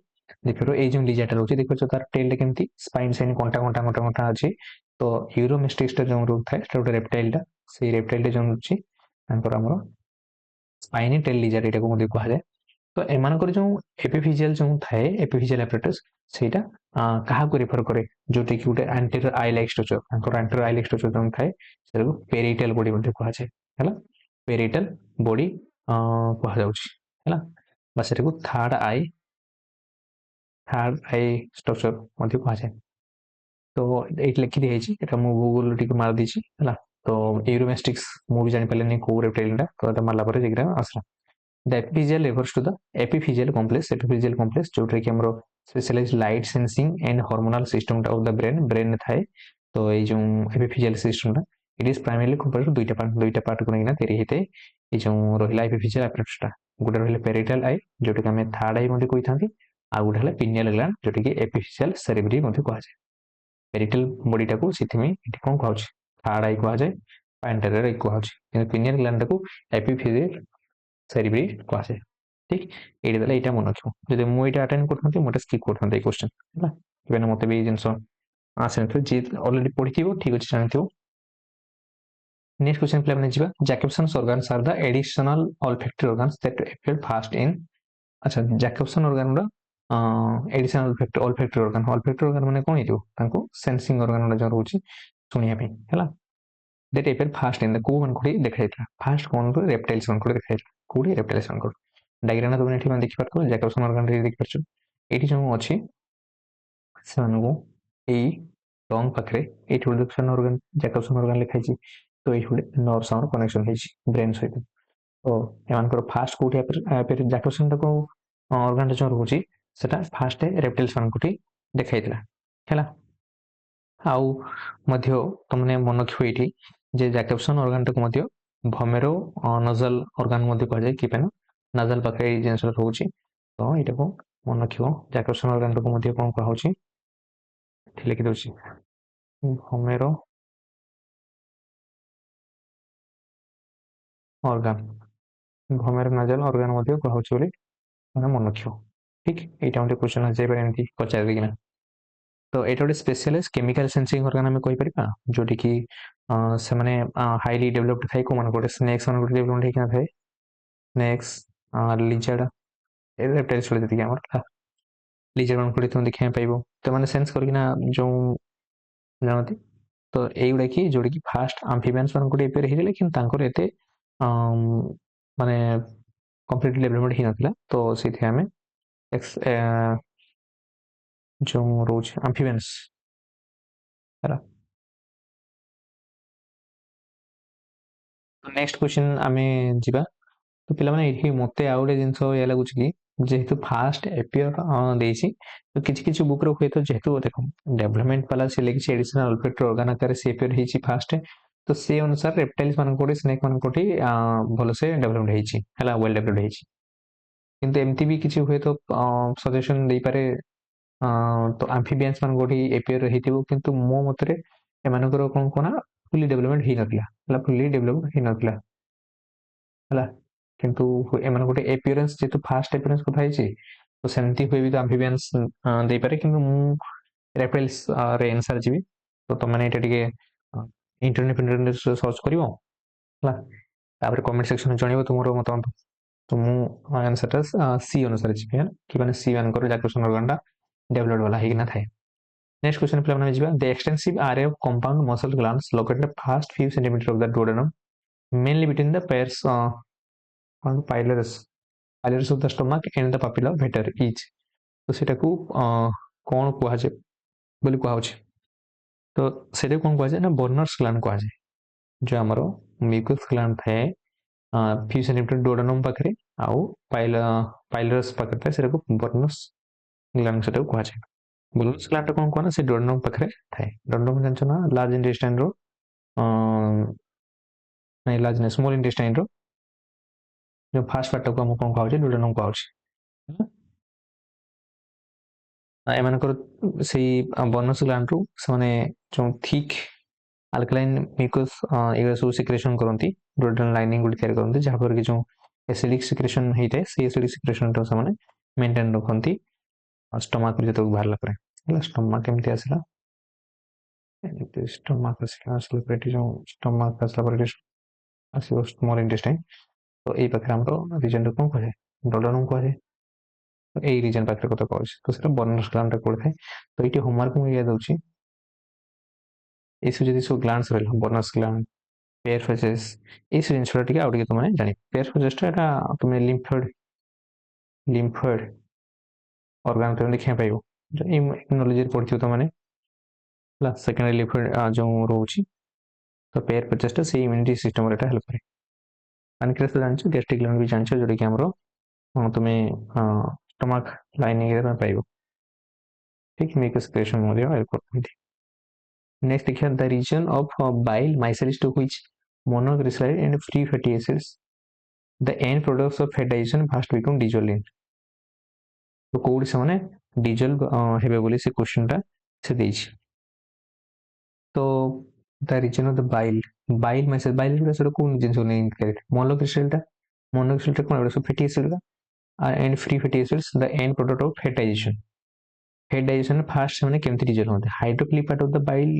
देखिरो ए जो लिजर टा रहउछि देखिरो तार टेल केमती स्पाइन साइन कोंटा अछि तो यूरोमेस्ट्रिक्स टा जो रूप थाए सेटा रेप्टाइल टा से रेप्टाइल टा जो अछि तांकर हमरो स्पाइनी टेल लिजर एटा को मध्ये कहले जाय तो एमानकर जो एपिफिजियल जो थाए एपिफिजियल apparatus सेटा कहा को रेफर करे जोटे कि उटे एंटीरियर आई लाइक स्ट्रक्चर तांकर एंटीरियर आई लाइक स्ट्रक्चर जो थाए सेको पेरिटल बॉडी मध्ये कहला जाय हैला पेरिटल बॉडी कहला जाउछि हैला बा सेको थर्ड आई स्ट्रक्चर मध्ये कहला जाय तो एट लिखि दिया है एटा मु गूगल टिक मार दीची हैला तो यूरोमेस्टिक्स मु भी जानि पलेनी को रेप्टाइल टा तो एटा मारला परे जेकरा आसला the epiphyseal refers to the epiphyseal complex जोटा कि हमरो specialized light sensing and hormonal system of the brain थाए तो ये जो एपिफिजियल सिस्टम टा इट इज प्राइमरली कंपोज्ड दुईटा पार्ट को नेना तैयारी हेते ये जो रहिला एपिफिजियल apparatus टा गोटे रहिला पेरिटल आई जोटा कि हमें थर्ड आई मध्ये कहि थांती आ गोटे हला पिनियल ग्लैंड जोटा कि एपिफिजियल सेरेब्री मध्ये कहा जाय पेरिटल बॉडी टा को सिथि में इति कोन कहउछि थर्ड आई कहा जाय एंटीरियर आई कहउछि पिनियल ग्लैंड को एपिफिजियल सेरेब्री कहा जाय ठीक एडी दला एटा मन रखियो जदि मु एटा अटेंड करथांती मते स्किप करथांती ए क्वेश्चन हैला इबेन मते बे जिंस आसे तो जे ऑलरेडी पढिथिबो ठीक अछि जानथिबो नेक्स्ट क्वेश्चन प्ले माने जिबा Jacobson's organs are the additional olfactory organs that appear first in अच्छा जैकबसन organ रा एडिशनल olfactory organ माने कोन हितो तांको सेंसिंग organ जो रहउछि सुनिया पे हैला that appear first in the को मन कोडी देखाइतला फर्स्ट कोन रो रेप्टाइल्स मन कोडी देखाइतला कोडी रेप्टाइल्स मन कोडी डायग्राम तुम एठी मन देखि पारतो जैकबसन organ रे देखि परछो एठी जो अछि सेमानको एई टंग पाखरे एठी प्रोडक्शन organ जैकबसन organ लिखाइ छि तो एठी नर्व साउंड कनेक्शन है ब्रेन सहित तो एमानकर फास्ट कोठी एपर जैकबसन को organ जो रहउछि सेटा फास्ट रेप्टाइल्स मन कोठी देखाइतला हैला आउ मध्य तुमने मन रखियो एठी जे जैकबसन organ को मध्य भमेरो नजल organ मध्य कह जाय कि पेन नजल पाखे जिंस रहउछि तो एटा को मन रखियो जैकबसन organ को मध्य कोन कहउछि लिखि दउछि भमेरो organ glomerular organ ମଧ୍ୟ କୁହାଯାଉଛି ବୋଲି ମାନେ ମନେ ରଖିବ। ଠିକ ଏଇଟା ଗୋଟେ କ୍ୱେଶ୍ଚନ ଆସିଯାଇପାରେ ଏମିତି ପଚାରିକିନା। ତ ଏଇଟା ଗୋଟେ ସ୍ପେଶିଆଲାଇଜ୍ କେମିକାଲ ସେନ୍ସିଂ ଅର୍ଗାନ ଆମେ କହିପାରିବା, ଯୋଉଠିକି ସେମାନେ ହାଇଲି ଡେଭଲପ୍ଡ ଥାଏ। କୋଉମାନଙ୍କୁ ଗୋଟେ ସ୍ନେକ୍ସ ମାନଙ୍କୁ ଡେଭଲପମେଣ୍ଟ ହେଇକିନା ଥାଏ। ସ୍ନେକ୍ସ, ଲିଜାର୍ଡ, ରେପ୍ଟାଇଲ୍ସ ଭଳି ଯେତିକି ଆମର ଲିଜାର୍ଡ ମାନଙ୍କୁ ତୁମେ ଦେଖିବାକୁ ପାଇବ। ସେମାନେ ସେନ୍ସ କରିକିନା ଯୋଉ ଜାଣନ୍ତି। ତ ଏଇଗୁଡ଼ା କି ଯୋଉଟାକି ଫାଷ୍ଟ ଆମ୍ଫିବିଆନ୍ସ ମାନଙ୍କୁ ଗୋଟେ ଏପିଆର ହେଇଥିଲେ, କିନ୍ତୁ ତାଙ୍କର ଏତେ ମାନେ କମ୍ପ୍ଲିଟ ଡେଭଲପମେଣ୍ଟ ହେଇନଥିଲା। ତ ସେଇଥିପାଇଁ ଆମେ ଯୋଉ ରହୁଛି ଆମ୍ଫିବିଆନ୍ସ ହେଲା। ନେକ୍ସଟ କ୍ୱେଶ୍ଚନ ଆମେ ଯିବା। ତ ପିଲାମାନେ ଏଠି ମତେ ଆଉ ଗୋଟେ ଜିନିଷ ଏଇଆ ଲାଗୁଛି କି ଯେହେତୁ ଫାଷ୍ଟ ଏପିୟର ଦେଇଛି, ତ କିଛି କିଛି ବୁକ୍ ର ହୁଏତ ଯେହେତୁ ଦେଖ ଡେଭଲପମେଣ୍ଟ ବାଲା ସେ ଲେଖିଛି ଏଡିସନାଲ ଅଲଫେକ୍ଟର ଅର୍ଗାନ ଆକାରରେ ସେ ଏପିୟର ହେଇଛି ଫାଷ୍ଟ। ତ ସେ ଅନୁସାରେ ରେପ୍ଟାଇଲ୍ସ ମାନଙ୍କ କୋଠି ସ୍ନେକ୍ ମାନଙ୍କ କୋଠି ଭଲସେ ଡେଭଲପମେଣ୍ଟ ହେଇଛି ହେଲା, ୱେଲ୍ ଡେଭଲପଡ ହେଇଛି। କିନ୍ତୁ ଏମିତି ବି କିଛି ହୁଏତ ସଜେସନ ଦେଇପାରେ ତ ଆମ୍ଫିବିଆନ୍ସ ମାନଙ୍କ କୋଠି ଏପିୟର ହେଇଥିବ, କିନ୍ତୁ ମୋ ମତରେ ଏମାନଙ୍କର କଣ କହନା ଫୁଲି ଡେଭଲପମେଣ୍ଟ ହେଇନଥିଲା ହେଲା, ଫୁଲି ଡେଭଲପ ହେଇନଥିଲା ହେଲା। କିନ୍ତୁ ଏମାନେ ଗୋଟେ ଏପିୟରାନ୍ସ ଯେହେତୁ ଫାଷ୍ଟ ଏପିୟରାନ୍ସ କଥା ହେଇଛି, ତ ସେମିତି ହୁଏ ବି ତ ଆମ୍ଫିବିଆନ୍ସ ଦେଇପାରେ। କିନ୍ତୁ ମୁଁ ରେପ୍ଟାଇଲ୍ସ ରେ ଆନ୍ସର ଯିବି। ତ ତମେ ଏଇଟା ଟିକେ ଇଣ୍ଟରନେଟ ସର୍ଚ୍ଚ କରିବ ହେଲା, ତାପରେ କମେଣ୍ଟ ସେକ୍ସନ ଜଣେଇବ ତୁମର ମତାମତ। ତ ମୁଁ ଆନ୍ସରଟା ସି ଅନୁସାରେ ଯିବି ହେଲା, କି ମାନେ ସି ମାନଙ୍କର ଜାଗ୍ରସନ ଅର୍ଗାନଟା ଡେଭଲପଡ ବାଲା ହେଇକିନା ଥାଏ। Next question ପିଲାମାନେ ଯିବା। The extensive array of compound muscle glands located the first few centimeters of the duodenum, mainly between the pairs pylorus of the stomach and the papilla veter each. ତ ସେଟାକୁ କଣ କୁହାଯାଏ ବୋଲି କୁହାଯାଉଛି? ତ ସେଟାକୁ କଣ କୁହାଯାଏ ନା ବର୍ନର୍ସ ଗ୍ଲାଣ୍ଡ କୁହାଯାଏ। ଯୋଉ ଆମର ମ୍ୟୁକସ୍ ଗ୍ଲାଣ୍ଡ ଥାଏ ଫ୍ୟୁ ସେଣ୍ଟିମିଟର ଡୁଓଡେନମ୍ ପାଖରେ ଆଉ ପାଇଲରସ୍ ପାଖରେ ଥାଏ, ସେଟାକୁ ବର୍ନର୍ସ ଗ୍ଲାଣ୍ଡ ସେଟାକୁ କୁହାଯାଏ। ବର୍ନର୍ସ ଗ୍ଲାଣ୍ଡ କଣ କୁହ ନା ସେ ଡୁଓଡେନମ୍ ପାଖରେ ଥାଏ। ଡୁଓଡେନମ୍ ଜାଣିଛ ନା ଲାର୍ଜ ଇଣ୍ଟେଷ୍ଟାଇନ ର ନାଇଁ ଲାର୍ଜ ନାଇଁ ସ୍ମଲ୍ ଇଣ୍ଟେଷ୍ଟାଇନ ର ଯୋଉ ଫାଷ୍ଟ ପାର୍ଟଟାକୁ ଆମେ କଣ କୁହାଯାଉଛି ଡୁଓଡେନମ୍ କୁହାଯାଉଛି। ଏମାନଙ୍କର ସେଇ ବର୍ନର୍ସ ଗ୍ଲାଣ୍ଡରୁ ସେମାନେ ଯୋଉ ଥିକ୍ ଆଲକାଲାଇନ୍ ମ୍ୟୁକସ୍ ଏଗୁଡ଼ା ସବୁ ସିକ୍ରେସନ କରନ୍ତି, ଡୁଓଡେନାଲ ଲାଇନିଂ ଗୋଟେ ତିଆରି କରନ୍ତି, ଯାହାଫଳରେ କି ଯୋଉ ଏସିଡିକ୍ ସିକ୍ରେସନ ହେଇଥାଏ ସେଇ ଏସିଡିକ୍ ସିକ୍ରେସନଟାକୁ ସେମାନେ ମେଣ୍ଟେନ୍ ରଖନ୍ତି ଷ୍ଟମାକରୁ ଯେତେବେଳେ ବାହାରିଲା ପରେ ହେଲା। ଷ୍ଟମାକ କେମିତି ଆସିଲା, ଷ୍ଟମାକ ଆସିଲା ପରେ ଏଠି ଯୋଉ ଷ୍ଟମାକ ଆସିଲା ପରେ ଆସିବ ସ୍ମଲ୍ ଇଣ୍ଟେଷ୍ଟାଇନ। ତ ଏଇ ପାଖରେ ଆମର ରିଜନଟାକୁ କଣ କୁହାଯାଏ ଡୁଓଡେନମ୍ କୁହାଯାଏ। ଏଇ ରିଜନ ପାଖରେ କଥା କହୁଛି, ତ ସେଟା ବର୍ନର୍ସ ଗ୍ଲାଣ୍ଡ ପଡିଥାଏ। ତ ଏଇଠି ହୋମୱାର୍କ ମୁଁ ଇଏ ଦଉଛି, ଏଇସବୁ ଯଦି ସବୁ ଗ୍ଲାଣ୍ଡସ ରହିଲା ବର୍ନର୍ସ ଗ୍ଲାଣ୍ଡ, ପେୟର ଫେଜେସ୍, ଏଇସବୁ ଜିନିଷଟା ଟିକେ ଆଉ ଟିକେ ତମେ ଜାଣିବ। ପେୟର ଫେଜେସଟା ଏଟା ତମେ ଲିମ୍ଫଏଡ ଅର୍ଗାନ ତମେ ଦେଖିବାକୁ ପାଇବ, ଇମ୍ୟୁନୋଲୋଜିରେ ପଢିଥିବ ତମେ ହେଲା। ସେକେଣ୍ଡାରୀ ଲିମ୍ଫଏଡ ଯୋଉ ରହୁଛି, ତ ପେୟର ଫେଜେସଟା ସେଇ ଇମ୍ୟୁନିଟି ସିଷ୍ଟମରେ ଏଟା ହେଲ୍ପ କରେ। ପାନକ୍ରିଆସ ଜାଣିଛ, ଗ୍ୟାଷ୍ଟ୍ରିକ ଗ୍ଲାଣ୍ଡ ବି ଜାଣିଛ, ଯୋଉଟାକି ଆମର ତୁମେ ଷ୍ଟମାକ ଲାଇନିଂରେ ତମେ ପାଇବ। ଠିକ ମ୍ୟୁକସ୍ ସିକ୍ରେସନ ମଧ୍ୟ ହେଲ୍ପ କରନ୍ତି। Next ଦେଖିବା the region of bile micells to which monoglyceride and free fatty acids the end products of fat digestion first become dissolved in। ତ କୋଉଠି ସେମାନେ ଡିଜଲ୍ଭ ହେବେ ବୋଲି ସେ କ୍ୱେଶ୍ଚନଟା ସେ ଦେଇଛି। ତ ଦ ରିଜନ ଅଫ ଦ ବାଇଲ ମାଇସେଲ ବାଇଲ ସେଟା କୋଉ ଜିନିଷ ନେଇ ମନୋଗ୍ଲିସେରିଡଟା କଣ ଏଗୁଡ଼ା ସବୁ fatty acid and free fatty acids the end product of fat digestion। ଫେଟ୍ ଡାଇଜେସନ ଫାଷ୍ଟ ସେମାନେ କେମିତି ଡିଜଲ୍ଭ ହୁଅନ୍ତି? ହାଇଡ୍ରୋଫିଲିକ ପାର୍ଟ ଅଫ ଦ ବାଇଲ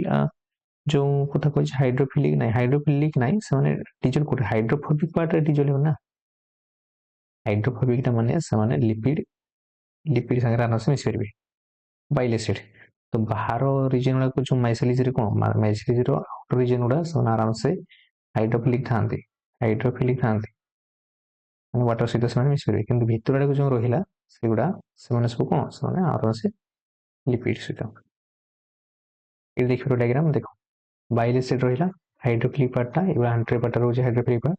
ଯୋଉ କଥା କହିଛି ହାଇଡ୍ରୋଫିଲିକ ନାହିଁ, ସେମାନେ ଡିଜଲ୍ଭ କୋଉଠି ହାଇଡ୍ରୋଫୋବିକ ପାର୍ଟରେ ଡିଜଲ୍ଭ ହେବେ ନା। ହାଇଡ୍ରୋଫୋବିକଟା ମାନେ ସେମାନେ ଲିପିଡ ସାଙ୍ଗରେ ଆରାମସେ ମିଶିପାରିବେ ବାଇଲ ଏସିଡ। ତ ବାହାର ରିଜନ ଗୁଡାକ ଯୋଉ ମାଇସେଲିଜରେ କଣ ମାଇସେଲିଜର ଆଉଟର ରିଜନ ଗୁଡା ସେମାନେ ଆରାମସେ ହାଇଡ୍ରୋଫିଲିକ ଥାନ୍ତି ମାନେ ୱାଟର ସହିତ ସେମାନେ ମିଶିପାରିବେ। କିନ୍ତୁ ଭିତର ଆଡକୁ ଯୋଉ ରହିଲା ସେଗୁଡା ସେମାନେ ସବୁ କଣ ସେମାନେ ଆରାମସେ লিপিড সହିତ। ଏଠି ଦେଖିବ ଡାଇଗ୍ରାମ ଦେଖ, ବାଇଲ ଏସିଡ ରହିଲା ହାଇଡ୍ରୋଫିଲିକ ପାର୍ଟଟା, ଏବେ ଆଣ୍ଟୋରିୟର ପାର୍ଟଟା ରହୁଛି ହାଇଡ୍ରୋଫିଲିକ ପାର୍ଟ,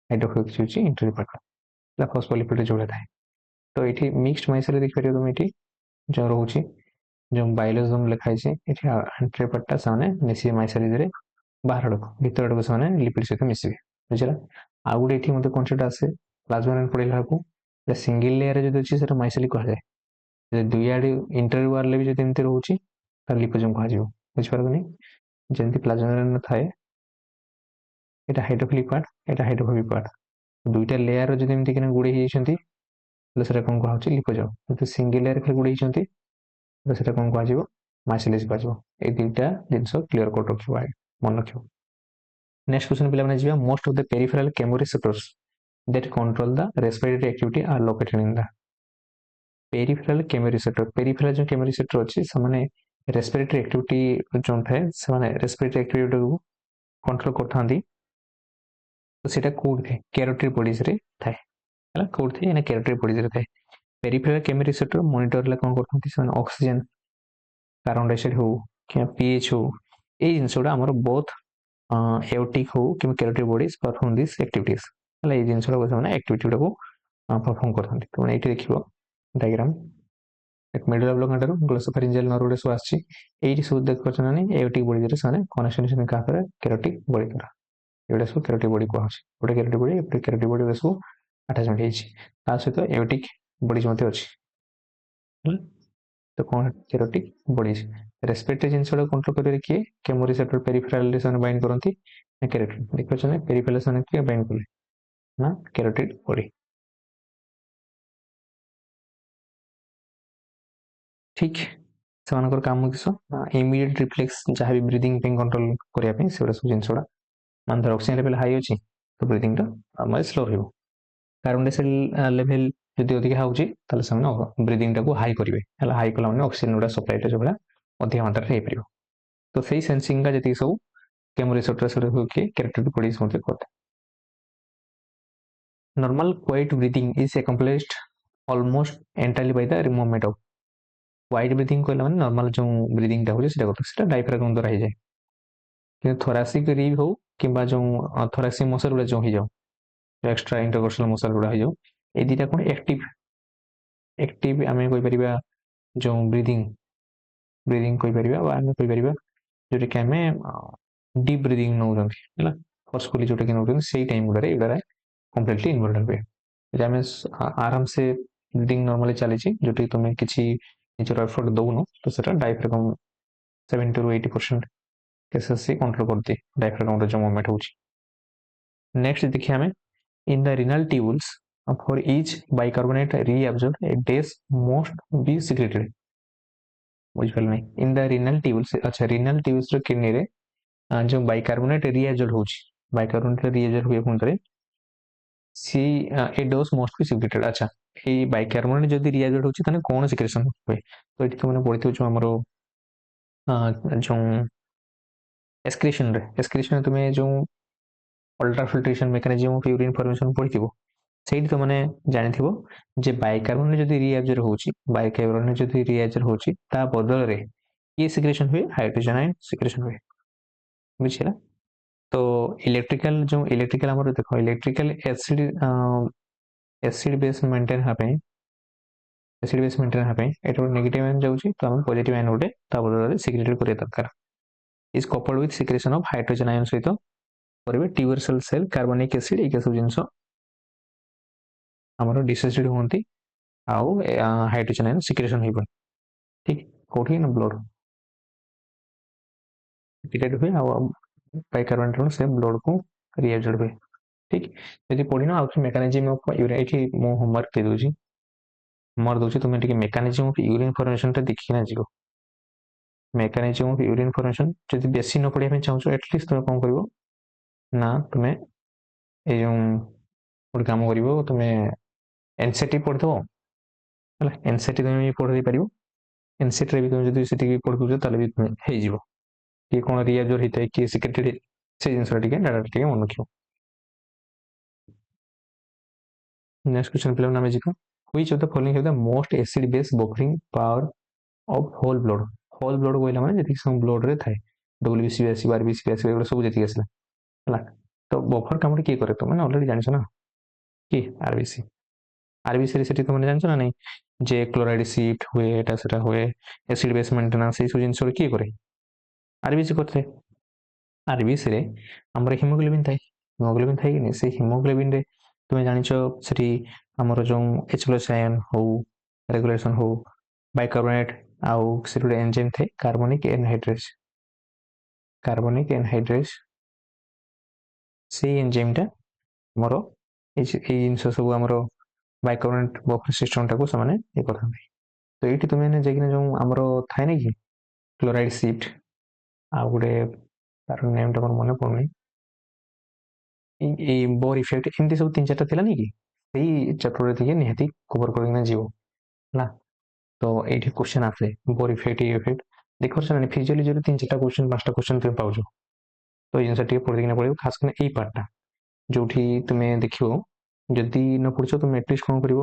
ହାଇଡ୍ରୋଫୋବିକ ହେଉଛି ଇଣ୍ଟେରିୟର ପାର୍ଟ ହେଲା ଫସ୍ଫୋଲିପିଡ ଯୋଉଟା ଥାଏ। ତ ଏଠି ମିକ୍ସଡ ମାଇସେଲ ଦେଖିପାରିବ ତମେ ଏଠି ଯୋଉ ରହୁଛି ଯୋଉ ବାଇଲୋଜମ ଲେଖା ହେଇଛି ଏଠି ଆଣ୍ଟୋରିୟର ପାର୍ଟଟା ସେମାନେ ମିଶିବେ ମାଇସେଲିଜରେ, ବାହାର ଆଡକୁ ଭିତର ଆଡକୁ ସେମାନେ ଲିପିଡ ସହିତ ମିଶିବେ ବୁଝିଲା। ଆଉ ଗୋଟେ ଏଠି ମତେ କନସେପ୍ଟ ଆସେ ପ୍ଲାଜମା ପଢିଲା ବେଳକୁ ସିଙ୍ଗଲ ଲେୟାର ଯଦି ଅଛି ସେଟା ମାଇସେଲିକ କୁହାଯାଏ, ଦୁଇ ଆଡେ ଇଣ୍ଟରଭ୍ୟୁ ୱାର୍ଡରେ ବି ଯଦି ଏମିତି ରହୁଛି ତାହେଲେ ଲିପୋଜୋମ କୁହାଯିବ। ବୁଝିପାରିଲନି, ଯେମିତି ପ୍ଲାଜମା ଥାଏ ଏଟା ହାଇଡ୍ରୋଫିଲିକ ପାର୍ଟ, ଏଟା ହାଇଡ୍ରୋଫୋବିକ ପାର୍ଟ। दुईटा लेयर जदि एमती कि गुड़े होता कौन कहुच्छे लिपोजोम तो सिंगल लेयर खाली गुड़े होता कौन कह माइसिलेज कह दुईटा जिनस क्लीयर कट रखिए मन रख नेक्स्ट क्वेश्चन पे most of the peripheral chemoreceptors that control the respiratory activity are located in the peripheral chemoreceptor peripheral जो केमोरिसेप्टर अच्छी से रेस्पिरेटरी एक्टिविटी जो थाए से रेस्पिरेटरी एक्टिविटी को कंट्रोल करथांती तो सेटा कोड थे कैरोटिड बॉडीज रे थाए हला कोड थे एना कैरोटिड बॉडीज रे थाए पेरिफेरल केमोरिसेप्टर मॉनिटर ला कोन करथांती से ऑक्सीजन कार्बन डाइऑक्साइड हो कि पीएच हो ए जिनसोडा हमर बोथ एओटिक हो कि carotid bodies perform this activities हला ए जिनसोडा को से एक्टिविटी को परफॉर्म करथांती तो एठी देखिबो डायग्राम एक मिडल ब्लॉक ग्लोसोफेरिंजियल नर्व गुडे सब आछि एठी सब देख परछन नै एओटिक बॉडी रे साने कनेक्शन का करे कैरोटिड बॉडी करा एटा सब कैरोटिड बॉडी को आछि गोटे कैरोटिड बॉडी रे सब अटैचमेंट हेछि ता सहित एओटिक बॉडी मध्ये अछि तो कौन कैरोटिड बॉडी रेस्पिरेटरी जिनस कंट्रोल करे किए केमोरिसेप्टर पेरिफेरल रे साने बाइंड करंती कैरोटिड देख परछन पेरिफेरल साने के बाइंड करले ना कैरोटिड बॉडी ठीक से काम किस इमिडिएट रिफ्लेक्स जहाँ भी ब्रीदिंग कंट्रोल करने से सब जिन मान धर ऑक्सीजन लेवल हाई अच्छी तो ब्रीदिंग टा स्लो रही कार्बन डाइऑक्साइड लेवल जब अधिक होती ब्रीदिंग टाक हाई करेंगे हाई कला ऑक्सीजन गुड़ा सप्लाई जो अधिक मात्रा हो पार तो सही सेंसिंग का जी सब केमोरिसेप्टर कैरेक्टर बॉडीज करते normal quite breathing is accomplished almost entirely by the movement of wide breathing कहला माने नॉर्मल जो ब्रीथिंग टा होजे सेटा डायफ्राम द्वारा हो जाए कि थोरासिक री हो किंबा जो थोरासिक मसल गुड़ा जो हो जाओ एक्स्ट्रा इंटरकोस्टल मसल गुड़ा हो जाओ ए दुटा कौन एक्टिव एक्टिव आम कही परिबा जो ब्रीथिंग ब्रीथिंग कही परिबा आम कही परिबा जोटा कि आम डीप ब्रीथिंग नौकरी फोर्सफुली जोटा कि नौकरी से टाइम गुड़े एगुड़ा कम्प्लीटली इन्वॉल्व हुए आम आराम से ब्रीथिंग नॉर्मली चली जोटा तुम किसी निजर एफर्ट दौन तो सेटा डायफ्राम 70 to 80% केसेस से कंट्रोल करती डायफ्राम जो मूवमेंट होची नेक्स्ट देखिए हमें in the renal tubes for each bicarbonate reabsorb a dash must be secreted बुझ पाल नहीं इन द रिनल ट्यूब्स अच्छा रिनल ट्यूब्स रो किडनी रे जो बाइकार्बोनेट रीअब्जॉर्ब होची बाइकार्बोनेट रीअब्जॉर्ब हुए कोन करे सी ए डोज मोस्ट बी सिक्रेटेड अच्छा ये बाइकार्बोनेट जदि रीअब्जॉर्ब होची तने कोन सिक्रेशन हुए तो ये तुमने पढ़िथि जो हमरो जो एस्क्रीशन तुम्हें जो ultrafiltration mechanism of urine formation पढ़िथिबो सेठी तो माने जानिथिबो जे बाइकार्बोनेट जदि रीअब्जॉर्ब होची बाइकार्बोनेट जदि रीअब्जॉर्ब होची ता बदल रे ये सिक्रेशन हुए हाइड्रोजन आयन सिक्रेशन हुए बुझिला तो इलेक्ट्रिकल हमर देखो इलेक्ट्रिकल एसिड बेस मेंटेन हापे एसिड बेस मेंटेन हापे एटा नेगेटिव आयन जाउची तो हम पॉजिटिव आयन उठे ता बदल रे सिक्रेटेड करे दरकार is coupled with secretion of hydrogen ion सहित करेंगे ट्यूबरसेल सेल कार्बनिक एसिड ये सब जिनस आमर डिसोसिएट होती आउ हाइड्रोजन आयन सिक्रेशन हो ठीक कौटी ना ब्लड डिटेक्ट हुए बाइकार्बोनेट से ब्लड को रिएब्जॉर्ब हुए ठीक यदि पढ़िन आउ मेकानिज्म ऑफ यूरिन ये मो होमवर्क दे दूची होमवर्क दूची तुम मेकानिज्म ऑफ यूरिन फॉर्मेशन टा देखिना जीव मेकानिज्म ऑफ यूरिन फॉर्मेशन जदि बेसी न पढ़िया चाहो एटलिस्ट तुम कौन कर ना तुम्हें ये जो गोटे कम कर तुम्हें एनसीटी पढ़दो एनसीटी तुम पढ़ी पार एनसीटी भी तुम जो पढ़ दूच भी तुम्हें हो किए कौन रिएब्जॉर्ब होता है किए सिक्रेटेड से जिनसा डाटा मन रख नेक्स्ट क्वेश्चन पे आम जी which of the following have the most acid base buffering power of whole blood कहला माने जति सब ब्लड रे थाए डब्ल्यूबीसी आरबीसी सब जति आसला है तो बफर काम किए करे तुम ऑलरेडी जान ना कि आरबीसी आरबीसी से तुमने जान ना नहीं जे क्लोराइड शिफ्ट हुए एटा सेटा हुए एसिड बेस मेंटेनेंस ये सब जिनस किए करे आरबीसी करते आरबीसी रे हमर हीमोग्लोबिन थाए कि नहीं से हीमोग्लोबिन रे तुम जानिछ सेठी हमर जो H+ आयन हो रेगुलेशन हो बाइकार्बोनेट आउ से गोटे एंजाइम थे कार्बनिक एनहाइड्रेज से एंजाइम टा हमर ଜିନିଷ ସବୁ ଆମର ବାଇକାର୍ବୋନେଟ୍ ବଫର ସିଷ୍ଟମଟାକୁ ସେମାନେ ଇଏ କରିଥାନ୍ତି। ତ ଏଇଠି ତୁମେ ଯାଇକିନା ଯେଉଁ ଆମର ଥାଏ ନା କି କ୍ଲୋରାଇଡ୍ ସିଫ୍ଟ, ଆଉ ଗୋଟେ ତାର ନେମ୍ଟା ମୋର ମନେ ପଡୁନି, ଏଇ ବୋର୍ ଇଫେକ୍ଟ, ଏମିତି ସବୁ 3-4ଟା ଥିଲା ନାଇଁ କି, ସେଇ ଚାପ୍ଟରରେ ଟିକେ ନିହାତି କଭର କରିକିନା ଯିବ ହେଲା। ତ ଏଇଠି କ୍ୱେଶ୍ଚନ ଆସେ ବୋର୍ ଇଫେକ୍ଟ, ଦେଖିପାରୁଛ ନା ଫିଜିଓଲୋଜିରୁ 3-4ଟା କ୍ୱେଶ୍ଚନ 5ଟା କ୍ୱେଶ୍ଚନ ତୁମେ ପାଉଛ। ତ ଏଇ ଜିନିଷ ଟିକେ ପଢିକିନା ପଡିବ, ଖାସ କରି ଏଇ ପାର୍ଟଟା ଯୋଉଠି ତୁମେ ଦେଖିବ, ଯଦି ନ ପଢୁଛ ତୁମେ ଆଟଲିଷ୍ଟ କ'ଣ କରିବ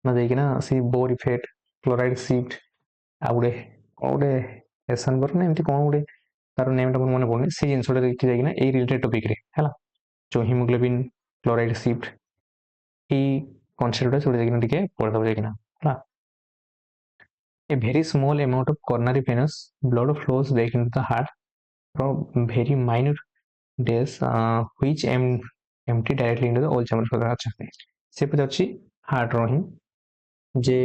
ନା ଯାଇକିନା ସେ ବୋର୍ ଇଫେକ୍ଟ, କ୍ଲୋରାଇଡ୍ ସିଫ୍ଟ, ଆଉ ଗୋଟେ ଏସାନବର୍ଗ ନା ଏମିତି କ'ଣ ଗୋଟେ ତାର ନେମ୍ଟା ମୋର ମନେ ପଡୁନି, ସେଇ ଜିନିଷଟା ଦେଖି ଯାଇକିନା ଏଇ ରିଲେଟେଡ୍ ଟପିକରେ ହେଲା, ଯେଉଁ ହିମୋଗ୍ଲୋବିନ୍, କ୍ଲୋରାଇଡ୍ ସିଫ୍ଟ, ଏଇ କନସେପ୍ଟଟା ସେଗୁଡ଼ା ଯାଇକିନା ଟିକେ ପଢିଦେବ ଯାଇକିନା ହେଲା। A very small amount of coronary venous blood flows back into the heart from very minute days, which empty directly into the all chambers. अच्छा, से पचाची हार्ट रही जे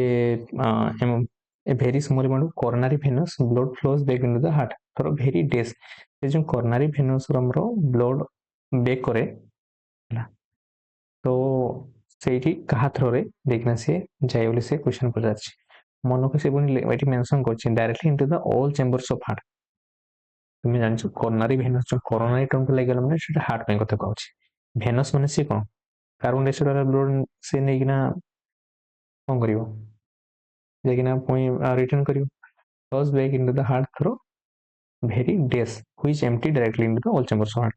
a very small amount of coronary venous blood flows back into the heart for very days, से जो coronary venous हमरो blood back करे ହେଲା, तो ସେଇଠି କାହା ଥ୍ରୋରେ ଦେଖିନା ସେ ଯାଏ ବୋଲି ସେ କ୍ୱେଶ୍ଚନ ପଚାରିଛି। ମନକୁ ସେ ପୁଣି ଏଠି ମେନସନ କରିଛି directly into the all chambers of heart. তুমি ଜାଣିଛ କୋରୋନାରୀ ଭେନସ୍, ଯୋଉ କୋରୋନାରୀ ଟର୍ମଟା ଲାଗିଗଲା ମାନେ ସେଟା ହାର୍ଟ ପାଇଁ କଥା କହୁଛି। ଭେନସ୍ ମାନେ ସିଏ କ'ଣ, କାର୍ବନ ଡାଇଅକ୍ସାଇଡ୍ ବ୍ଲଡ୍ ସେ ନେଇକିନା କ'ଣ କରିବ, ଯାଇକିନା ପୁଣି ରିଟର୍ନ କରିବ, flows back into the heart through ଭେରି ଡେସ୍ which empty directly into the all chambers of heart.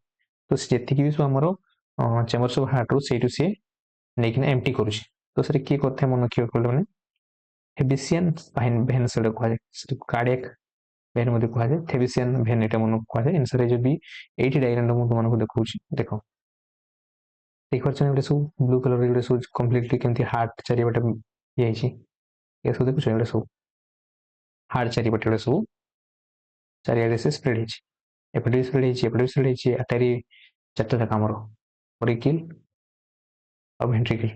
ତ ଯେତିକି ବି ସବୁ ଆମର ଚେମ୍ବର୍ସ ଅଫ ହାର୍ଟରୁ ସେଇଠୁ ସିଏ ନେଇକିନା ଏମ୍ପ୍ଟି କରୁଛି। ତ ସେଟା କିଏ କରିଥାଏ ମନେ ରଖିବାକୁ ପଡ଼ିବ, ମାନେ ହେବିସିଆନ୍ ଭେନ୍ ସେଟା କୁହାଯାଏ, ସେଟା କାର୍ଡିଆକ୍ ଭେନ୍ ମଧ୍ୟ କୁହାଯାଏ, ଥେବିସିଆନ୍ ଭେନ୍ ଏଇଟା ମନକୁ କୁହାଯାଏ। ଆନ୍ସର ହେଇଯିବ ବି। ଏଇଠି ଡାଇଗ୍ରାମଟା ମୁଁ ତୁମମାନଙ୍କୁ ଦେଖଉଛି, ଦେଖ ଦେଖିପାରୁଛ ଏଗୁଡ଼ା ସବୁ ବ୍ଲୁ କଲର, ଏଗୁଡ଼ା ସବୁ କମ୍ପ୍ଲିଟଲି କେମିତି ହାର୍ଟ ଚାରିପଟେ ଇଏ ହେଇଛି, ଏ ସବୁ ଦେଖୁଛ ଏଗୁଡ଼ା ସବୁ ହାର୍ଟ ଚାରିପଟେ ଏଗୁଡ଼ା ସବୁ ଚାରିଆଡ଼େ ସେ ସ୍ପ୍ରେଡ୍ ହେଇଛି, ଏପଟେ ବି ସ୍ପ୍ରେଡ୍ ହେଇଛି, ଏପଟେ ବି ସ୍ପ୍ରେଡ୍ ହେଇଛି। ଆଟାରି 4ଟା ଯାକ ଆମର ଅରିକିଲ୍ ଆଉ ଭେଣ୍ଟ୍ରିକିଲ୍,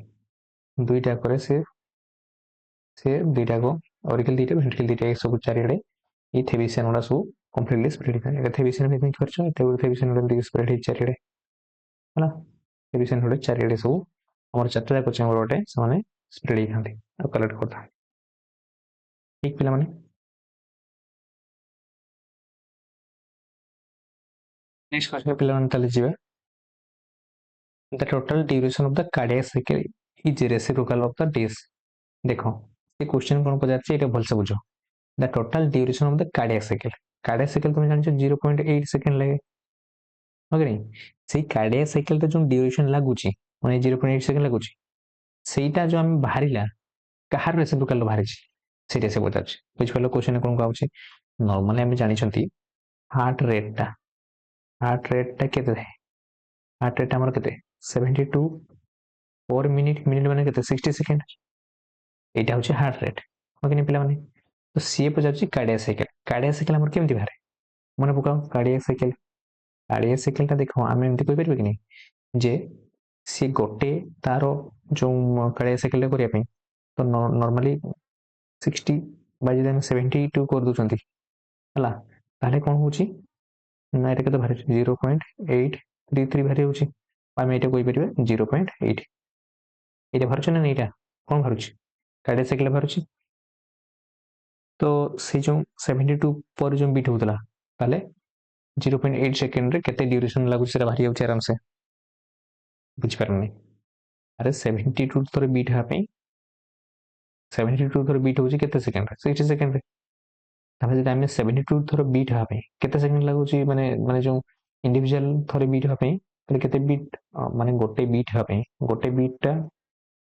ଦୁଇଟା ପରେ ସେ ଦୁଇଟାକ ଅରିକିଲ୍ 2ଟା, ଭେଣ୍ଟ୍ରିକିଲ୍ 2ଟା, ଏ ସବୁ ଚାରିଆଡ଼େ এই থেবিসিয়ান গুলা ସବୁ କମ୍ପ୍ଲିଟଲି ସ୍ପ୍ରେଡ୍ ହେଇଥାଏ। এটা থেবিসিয়ান দেখি ପାରୁଛ, ଏତେ ଗୁଡେ থেବିସିଆନ ଗୁଡ଼ା ସ୍ପ୍ରେଡ୍ ହେଇଛି ଚାରିଆଡ଼େ ହେଲା। থেବିସିଆନ ଗୁଡ଼ା ଚାରିଆଡ଼େ ସବୁ ଆମର 4ଟା ଯାକ ଚେମ୍ବର ଗୋଟେ ସେମାନେ ସ୍ପ୍ରେଡ୍ ହେଇଥାନ୍ତି ଆଉ କଲେକ୍ଟ କରିଥାନ୍ତି। ଠିକ୍ ପିଲାମାନେ, ନେକ୍ସଟ କ୍ୱେଶ୍ଚନ ପିଲାମାନେ ତାହେଲେ ଯିବା। The total duration of the cardiac cycle is reciprocal of the days। ଦେଖ ଏ କ୍ୱେଶ୍ଚନ କ'ଣ ପଚାରିଛି ଏଇଟା ଭଲସେ ବୁଝ। The total duration of the cardiac cycle, cardiac cycle ତୁମେ ଜାଣିଛ 0.8 ସେକେଣ୍ଡ ଲାଗେ, ହଁ କି ନାହିଁ? ସେଇ କାର୍ଡିଆକ୍ ସାଇକେଲଟା ଯୋଉ ଡ୍ୟୁରେସନ ଲାଗୁଛି ମାନେ 0.8 ସେକେଣ୍ଡ ଲାଗୁଛି, ସେଇଟା ଯୋଉ ଆମେ ବାହାରିଲା କାହାର ରେସିପ୍ରୋକାଲ ବାହାରିଛି ସେଇଟା ସେ ପଚାରୁଛି। ବୁଝିପାରିଲ କ୍ୱେଶ୍ଚନ କ'ଣ କହୁଛି? ନର୍ମାଲି ଆମେ ଜାଣିଛନ୍ତି ହାର୍ଟ ରେଟଟା କେତେ ଥାଏ? ହାର୍ଟ ରେଟ ଆମର କେତେ 72 per minute, ମିନିଟ୍ ମାନେ କେତେ 60 ସେକେଣ୍ଡ, এইটা হচ্ছে হার্ট রেট, ହଁ କି ନାହିଁ ପିଲାମାନେ? ତ ସିଏ ପଚାରୁଛି କାର୍ଡିଆକ୍ ସାଇକେଲ। କାର୍ଡିଆକ୍ ସାଇକେଲ ଆମର କେମିତି ବାହାରେ ମନେ ପକାଅ। କାର୍ଡିଆକ୍ ସାଇକେଲଟା ଦେଖ ଆମେ ଏମିତି କହିପାରିବା କି ନାହିଁ ଯେ ସିଏ ଗୋଟେ ତାର ଯୋଉ କାର୍ଡିଆକ୍ ସାଇକେଲଟା କରିବା ପାଇଁ ତ ନର୍ମାଲି 60 ବା ଯଦି ଆମେ 72 କରିଦେଉଛନ୍ତି ହେଲା, ତାହେଲେ କ'ଣ ହେଉଛି ନା ଏଇଟା କେତେ ବାହାରୁଛି 0.833 ବାହାରି ଯାଉଛି। ଆମେ ଏଇଟା କହିପାରିବା 0.8, ଏଇଟା ବାହାରୁଛି ନା ଏଇଟା କ'ଣ ବାହାରୁଛି କାର୍ଡିଆକ୍ ସାଇକେଲ ବାହାରୁଛି। ତ ସେ ଯୋଉ 72 ପରେ ଯୋଉ ବିଟ୍ ହଉଥିଲା ତାହେଲେ 0.8 ସେକେଣ୍ଡରେ କେତେ ଡ୍ୟୁରେସନ ଲାଗୁଛି ସେଟା ବାହାରି ଯାଉଛି ଆରାମସେ। ବୁଝିପାରୁନି, ଆରେ 72 ଥର ବିଟ୍ ହେବା ପାଇଁ 72 ଥର ବିଟ୍ ହେଉଛି କେତେ ସେକେଣ୍ଡରେ 60 ସେକେଣ୍ଡରେ। ତାହେଲେ ଯଦି ଆମେ 72 ଥର ବିଟ୍ ହେବା ପାଇଁ କେତେ ସେକେଣ୍ଡ ଲାଗୁଛି, ମାନେ ଯୋଉ ଇଣ୍ଡିଭିଜୁଆଲ ଥରେ ବିଟ୍ ହେବା ପାଇଁ ତାହେଲେ କେତେ ବିଟ୍, ମାନେ ଗୋଟେ ବିଟ୍ ହେବା ପାଇଁ ଗୋଟେ ବିଟ୍ଟା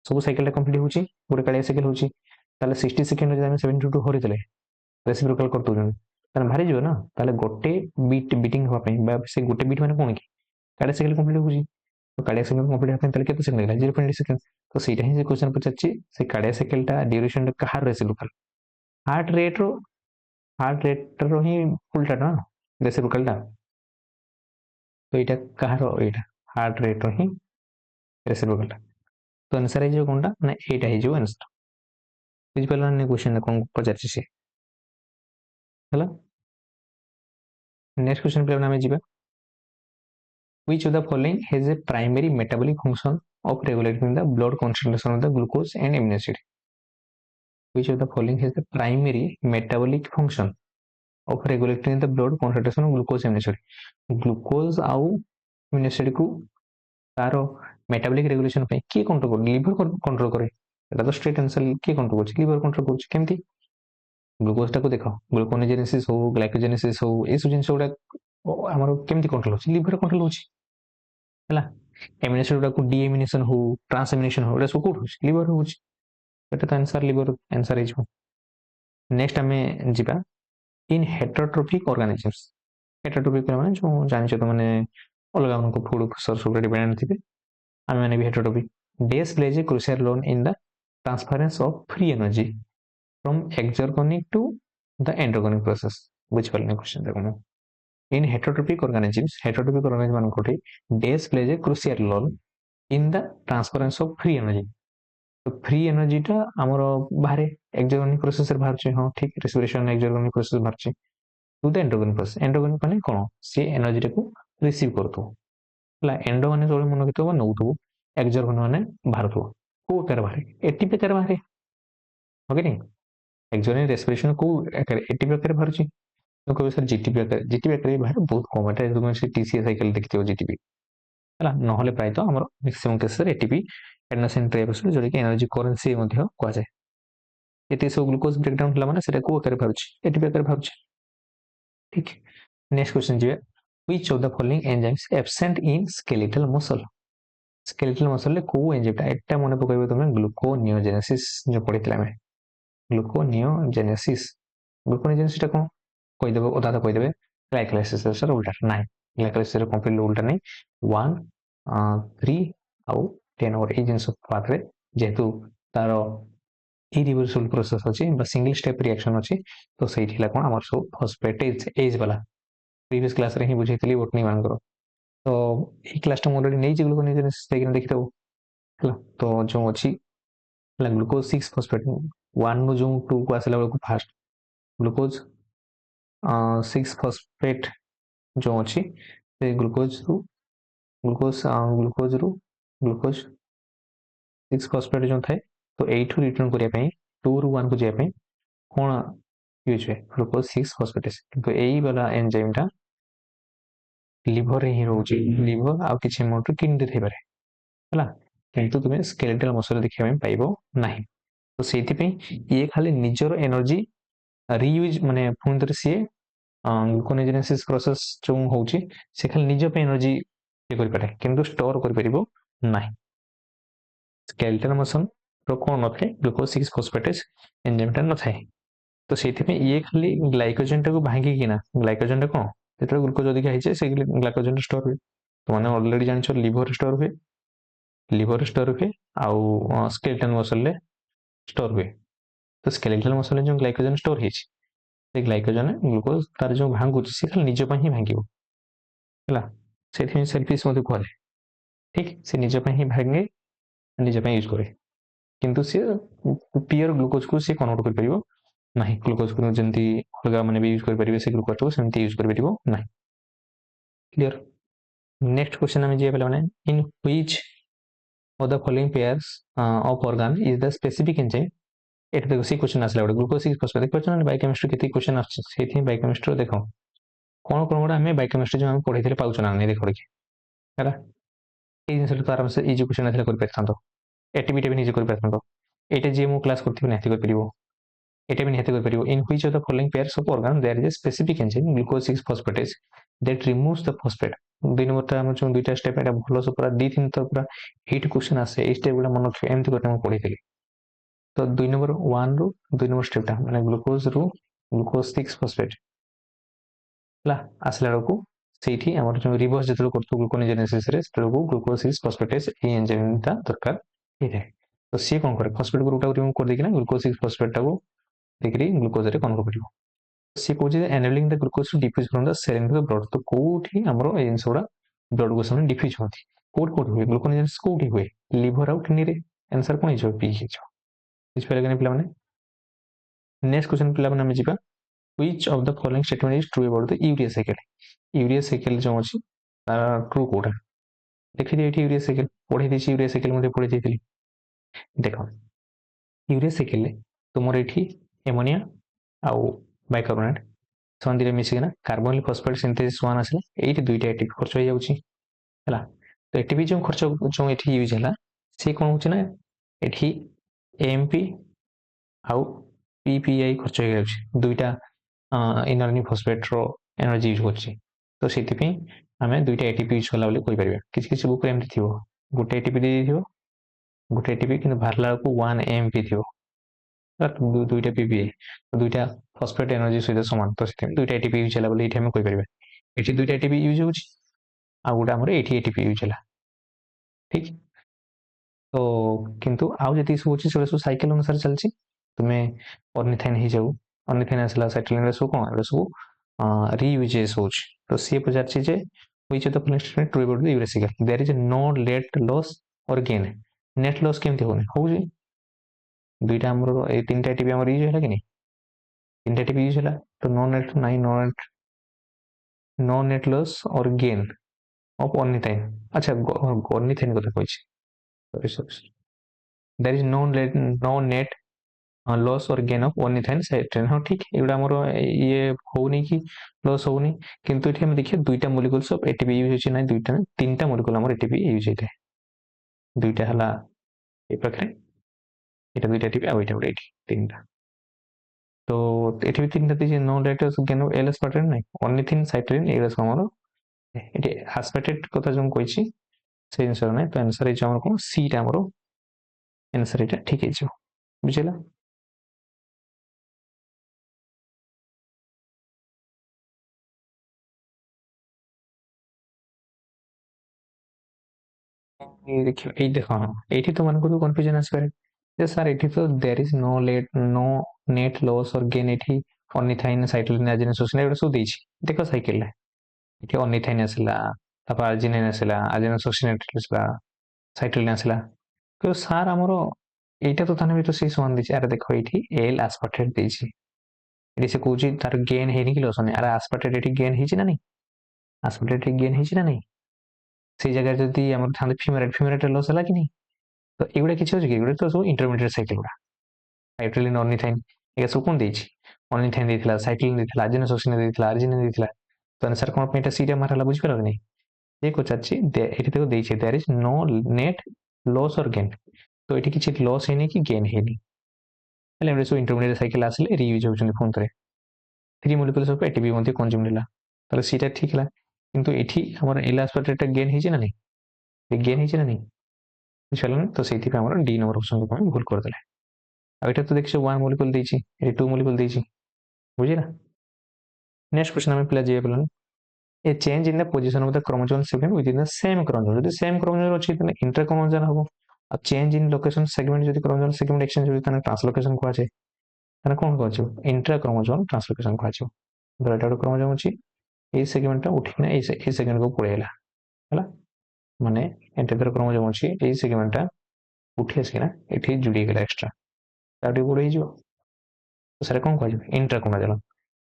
ସବୁ ସାଇକେଲଟା କମ୍ପ୍ଲିଟ୍ ହେଉଛି, ଗୋଟେ କାର୍ଡିଆକ୍ ସାଇକେଲ ହେଉଛି, ତାହେଲେ 60 ସେକେଣ୍ଡରେ ଯଦି ଆମେ 72 ହରିଦେଲେ ରେସିପ୍ରୋକାଲ କରିଦେଉଛନ୍ତି ତାହେଲେ ବାହାରିଯିବ ନା। ତାହେଲେ ଗୋଟେ ବିଟିଂ ହେବା ପାଇଁ ବା ସେ ଗୋଟେ ବିଟ୍ ମାନେ କ'ଣ କି କାର୍ଡିଆକ୍ ସାଇକେଲ କମ୍ପ୍ଲିଟ୍ ହେଉଛି, କାର୍ଡିଆକ୍ ସାଇକେଲ କମ୍ପ୍ଲିଟ୍ ହେବା ପାଇଁ ତାହେଲେ କେତେ ସେକେଣ୍ଡ ଲାଗିଲା 0.8 ସେକେଣ୍ଡ। ତ ସେଇଟା ହିଁ ସେ କ୍ୱେଶ୍ଚନ ପଚାରିଛି, ସେ କାର୍ଡିଆକ୍ ସାଇକେଲଟା ଡ୍ୟୁରେସନଟା କାହାର ରେସିପ୍ରୋକାଲ, ହାର୍ଟ ରେଟ୍ର ହିଁ ଉଲ୍ଟାଟା ନା ରେସିପ୍ରୋକାଲଟା। ତ ଏଇଟା କାହାର, ଏଇଟା ହାର୍ଟ ରେଟ୍ର ହିଁ ରେସିପ୍ରୋକାଲଟା। ତ ଆନ୍ସର ହେଇଯିବ କ'ଣଟା ନା ଏଇଟା ହେଇଯିବ ଆନ୍ସର। ବୁଝିପାରିଲ ନା କ୍ୱେଶ୍ଚନ କ'ଣ ପଚାରିଛି ସେ ହେଲା। ନେକ୍ସଟ କ୍ୱେଶ୍ଚନ ପିଲାମାନେ ଆମେ ଯିବା। Which of the following has a primary metabolic function of regulating the blood concentration of the glucose and amino acid. Which of the following has the primary metabolic function of regulating the blood concentration of glucose and amino acid? Glucose ଆଉ amino acid को तार metabolic regulation पे किए control करे? Liver control करे। এটা তো straight answer কিଏ control କରୁଛି? লিভার कंट्रोल କରୁଛି। କେମିତି? ଗ୍ଲୁକୋଜ ଟାକୁ ଦେଖ, ଗ୍ଲୁକୋନିଜେନେସିସ୍ ହଉ, ଗ୍ଲାଇକୋଜେନେସିସ୍ ହଉ, ଏସବୁ ଜିନିଷ ଗୁଡା ଆମର କେମିତି କଣ୍ଟ୍ରୋଲ ହଉଛି? ଲିଭର କଣ୍ଟ୍ରୋଲ ହଉଛି ହେଲା। ଏମିनो ଏସିଡ ଗୁଡାକୁ ଡିଏମିନେସନ ହଉ, ଟ୍ରାନ୍ସଏମିନେସନ ହଉ, ଏଟା ସବୁ କୋଉଠି ହଉଛି? ଲିଭର ହଉଛି। ଏଟା ତ ଆନ୍ସର ଲିଭର ଆନ୍ସର ହେଇଯିବ। ନେକ୍ସଟ ଆମେ ଯିବା इन हेटेरोट्रोपिक ऑर्गेनिजम्स। हेटेरोट्रोपिक ମାନେ ଯୋଉ ଜାଣିଛ ତ ମାନେ ଅଲଗା ମାନଙ୍କ ଫୁଡ ସୋର୍ସ ଉପରେ ଡିପେଣ୍ଡେଣ୍ଟ ଥିବେ, ଆମେ ମାନେ ବି heterotrophic. This plays a crucial role in the transference of free energy from exergonic to the endergonic process. बुझिପାରିଲେ क्वेश्चन ଦେଖନ୍ତୁ। In heterotrophic organisms, heterotrophic organism ମାନଙ୍କଠି this plays a crucial role in the transference of free energy. तो free energy टा हमर बाहर एक्सर्गोनिक process रे बाहर छै। हां ठीक, रेस्पिरेशन एक्सर्गोनिक प्रोसेस बाहर छै टू द एंडोगोनिक प्रोसेस। एंडोगोनिक माने कोन? से एनर्जी टा को रिसीव करतो ହେଲା। एंडो माने जोळे मन कितो नउतो, एक्सर्गोन माने बाहरतो। को कर बाहर? एटीपी कर बाहर हो कि नहीं? एक्सर्गोनिक रेस्पिरेशन को एटीपी कर बाहर छै। तो कहो सर जीटीपी आकार, जीटीपी आकार बाहर बहुत कम। एटा तुम से टीसीए साइकिल देखिथियो जीटीपी ହେଲା। नहले प्राय तो हमर मैक्सिमम केस रे एटीपी एडेनोसिन ट्राइफॉस्फेट जोळे कि एनर्जी करेंसी मध्ये कोआ जाय। एते सब ग्लूकोज ब्रेकडाउन होला माने सेटा को आकार बाहर छै? एटीपी आकार बाहर छै। ठीक। नेक्स्ट क्वेश्चन जी, which of the following enzymes absent in skeletal muscle? skeletal muscle ले को एंजाइम टा एटा मने पकइबो तमे ग्लूकोनियोजेनेसिस जो पढितला में। ग्लूकोनियोजेनेसिस, ग्लूकोनियोजेनेसिस टा कोन कहि देबो? ओदा तो कहि देबे ग्लाइकोलाइसिस सर उल्टा नहीं। ग्लाइकोलाइसिस कंप्लीटली उल्टा नहीं। 1 3 आउ 10 और ए जिंस पाथ रे जेतु तारो इरिवर्सिबल प्रोसेस अछि बा सिंगल स्टेप रिएक्शन अछि, तो सेठी ला कोन हमर सब फॉस्फेटेज एज वाला प्रीवियस क्लास रे ही बुझैतली बोटनी मानकर। तो ई क्लास टा ऑलरेडी नै जे ग्लूकोनियोजेनेसिस देखिन देखितौ हला। तो जो अछि हला ग्लूकोज 6 फॉस्फेट 1 नो जो 2 को आसला बेलको फास्ट ग्लूकोज 6 फॉस्फेट जो अछि से ग्लूकोज रु ग्लूकोज 6 फॉस्फेट जो थाए, तो 8 रु रिटर्न करिया पई 2 रु 1 को जे पई कोन यूज है? Glucose 6 phosphatase. तो एई वाला एंजाइम टा लिवर रे ही रहउची। लिवर आ किछि मोटर किडनी थे पारे हला, किंतु तुमे स्केलेटल मसल देखिया पई पाइबो नाही। तो सेति पई ये खाली निजर एनर्जी रीयूज माने पुन थरे से ग्लूकोनियोजेनेसिस प्रोसेस जो होउची से खाली निज पे एनर्जी ये करि पारे, किंतु स्टोर करि परिबो नाही। स्केलेटल मसल रो कोन नथे? ग्लूकोज 6 फॉस्फेटेस एंजाइम टा नथाय। तो सेति पे ये खाली ग्लाइकोजन टा को भांगी किना, ग्लाइकोजन टा कोन जेतरे ग्लूकोज अधिक हिचे से ग्लाइकोजन स्टोर हुए। तो माने ऑलरेडी जानछो लिवर स्टोर हुए, लिवर स्टोर हुए आउ स्केलेटल मसल ले स्टोर हुए। तो स्केलेटल मसल जो ग्लाइकोजन स्टोर हिचे से ग्लाइकोजन ग्लूकोज तार जो भांगु से खाली निज पे ही भांगिबो हला। सेथि सेल्फिश मते कहले ठीक, से निज पे ही भांगे, निज पे यूज करे, किंतु से प्योर ग्लूकोज को से कन्वर्ट कर परिबो नाही। ग्लूकोज को जंती अलगा माने भी यूज कर परिबे, से ग्लूकोज को सेमती यूज कर परिबो नाही। क्लियर। नेक्स्ट क्वेश्चन हम जे पहले माने in which of the following pairs of organ is the specific enzyme? एटा देखो सी क्वेश्चन आसला बडे ग्लूकोज 6 फॉस्फेट क्वेश्चन बायोकेमिस्ट्री केते क्वेश्चन आछे सेथि बायोकेमिस्ट्री देखो कोन कोन गोडा हमें बायोकेमिस्ट्री जो हम पढैथिले पाउछ ना नै देखो देखि हैला। ए जिंस तो आराम से इजी क्वेश्चन आथिला कर परथांतो, एटीबी टे भी निजे कर परथांतो। एटा जे मु क्लास करथिबे नाथि कर परिबो, एटा भी नाथि कर परिबो। In which of the following pairs of organ there is a specific enzyme glucose 6 phosphatase that removes the phosphate। दुई नंबर ता हम जो दुईटा स्टेप एटा भलो से पूरा दी तीन तो पूरा हिट क्वेश्चन आसे ए स्टेप गुला मन रखियो एमति करते हम पढैथिले। तो 2 नंबर 1 रु 2 नंबर स्टेप टा माने ग्लूकोज रु ग्लूकोज 6 फॉस्फेट ला आसला को सेठी हमर जो रिवर्स जतरो करतो ग्लूकोनियोजेनेसिस रे तरो ग्लूकोज 6 फॉस्फेटेस ए एंजाइम ता दरकार हेते। तो सी कोन करे? फॉस्फेट ग्रुप टा रिमूव कर देकिना ग्लूकोज 6 फॉस्फेट टा को देखि ग्लूकोज रे कन्वर्ट करिवो। सी कोजे enabling the glucose to diffuse from the cell into the blood. तो कोठी हमरो ए जिंसोडा ब्लड को समय डिफ्यूज होती कोड हुए ग्लूकोनियोजेनेसिस कोठी हुए? लिवर आउ किडनी रे। आंसर कोन हिजो पी हिजो इस पहले गने पिला माने। नेक्स्ट क्वेश्चन पिला माने हम जिबा which of the following statement is true about the urea cycle? Urea cycle जो अछि तार ट्रू कोडा देखिए ये यूरिया साइकेल पढ़े दी यूरिया साइकेल मध्य पढ़े दी देख यूरिया साइकेल तुम ये एमोनिया आउ बाइकार्बोनेट से दुटा मिसिकिना कार्बोनिल फस्फेट सिंथेसिस 1 आसला ये दुईटा एटीपी खर्च हो जाऊँगी है तो एटीपी जो खर्च जो ये यूज है सी कौन हो एटी एमपी आउ पीपीआई खर्च हो जाऊँगी दुईटा इनर्जी फस्फेट रो एनर्जी यूज कर तो से आम दुईटा एटीपी यूज कला किसी किसी बुक एमती थी गोटे एटीपी दे गोटे एटीपी कि बाहर बेलू 1 एमपी थी दुईटा पीपीआई दुईटा फस्फेट एनर्जी सहित सामान तो दुईटा एटीपी यूज है ये दुईटा एटीपी यूज हो गोटे आम एटीपी यूज है ठीक तो किंतु आउ जी सब अच्छे सब साइकेल अनुसार चलती तुम्हें अर्निथाइन हो जाऊ अर्निथाइन आसला साइक्लिन सब कौन सब रियूजेस हो तो सी पचार which of the following statement true about the uric cycle there is no net loss or gain net loss केमती होने होउजी दुईटा हमरो ए तीनटा एटीपी हमर यूज होला कि नहीं तीनटा एटीपी यूज होला तो no net loss or gain of ornithine अच्छा ornithine কথা কইছি sorry there is no net loss or gain of ornithine CyTrain हाँ ठीक एगुड़ा हमर ये होउनी कि लॉस होउनी किंतु एठी हम देखिए दुईटा मॉलिक्यूल्स ऑफ एटीपी यूज होची ना दुईटा तीनटा मॉलिक्यूल हमर एटीपी यूज होइते दुईटा हला ए पाखरे एटा दुईटा एटीपी आ एटा गोटे एटी तीनटा तो एठी भी तीनटा दिजे नो लेटर्स गेन ऑफ एल एस्पार्टेट नाही ornithine साइट्रेन एगुड़ा सब हमर एटी एस्पार्टेट কথা जो কইছি সেই জিনিসটা নাই তো आंसर হইছে हमर कोन सी টা हमर आंसर এটা ঠিক হইছে বুঝিলা ये देखियो এই দেখো এইটি তো মানে কোনো কনফিউশন আসবে যে স্যার এটি তো there is no net loss or gain एठी ornithine साइक्लिन आर्जिनिन सुसिन एटा सब देछि देखो साइकिल रे एठी ornithine आसला तापर आर्जिनिन आसला आर्जिनिन सुसिनेट आसला साइक्लिन आसला तो सार हमरो এইটা তো তানে তো সেই সমান দিছি আরে দেখো এইটি এল আসপার্টেট দিছি এটি সে কইছি তার গেন হেনি কি লস নাই আরে আসপার্টেট এটি গেন হিছি না নাই আসপার্টেট এটি গেন হিছি না নাই সেই জায়গায় যদি আমার থান্তে ফিমেরেট লস হলা কি নাই তো এগুলা কিছু হচ্ছে কি এগুলা তো সব ইন্টারমিডিয়েট সাইকেল গুলা সাইক্লিন অর্নিথাইন এগুলা সব কোন দিয়েছি অর্নিথাইন দিয়েছিল সাইক্লিন দিয়েছিল আর্জিনোসক্সিন দিয়েছিল আর্জিনিন দিয়েছিল তো আনসার কোন এটা সিটা মারা বুঝি পারো নাই এই কোচাচ্ছি এটি থেকে দিয়েছে there is no net loss or gain তো এটি কিছু লস হয়নি কি গেন হয়নি তাহলে আমরা সব ইন্টারমিডিয়েট সাইকেল আসলে রিইউজ হচ্ছেন ফোন করে থ্রি মলিকুল সব এটিপি মধ্যে কনজিউম নিলা তাহলে সেটা ঠিক হলা কিন্তু এটি আমার এল আসপার্টেটটা গেন হয়েছে না নাই গেন হয়েছে না নাই বুঝলো না তো সেইথিপাই আমরা ডি নম্বর অপশন আমি ভুল করে দেলে আর এটা তো দেখছো 1 মলিকুল দিয়েছি এটি 2 মলিকুল দিয়েছি বুঝিলা नेक्स्ट क्वेश्चन हमें पिला जे बोलन ए change in the position of the chromosome segment with in the same chromosome यदि सेम क्रोमोसोम अछि तने इंटर क्रोमोसोम हबो और चेंज इन लोकेशन सेगमेंट यदि क्रोमोसोम सेगमेंट एक्सचेंज होई तने ट्रांसलोकेशन को आछे तने कोन को आछो इंट्रा क्रोमोसोम ट्रांसलोकेशन को आछो धर एटा क्रोमोसोम अछि ए सेगमेंट टा उठिना ए सेगमेंट को पळेला हला माने एटा धर क्रोमोसोम अछि ए सेगमेंट टा उठी आसिना एठी जुडी गेला एक्स्ट्रा ताटी बड हो जिवो तो सेटा कोन को आछो इंट्रा क्रोमोसोम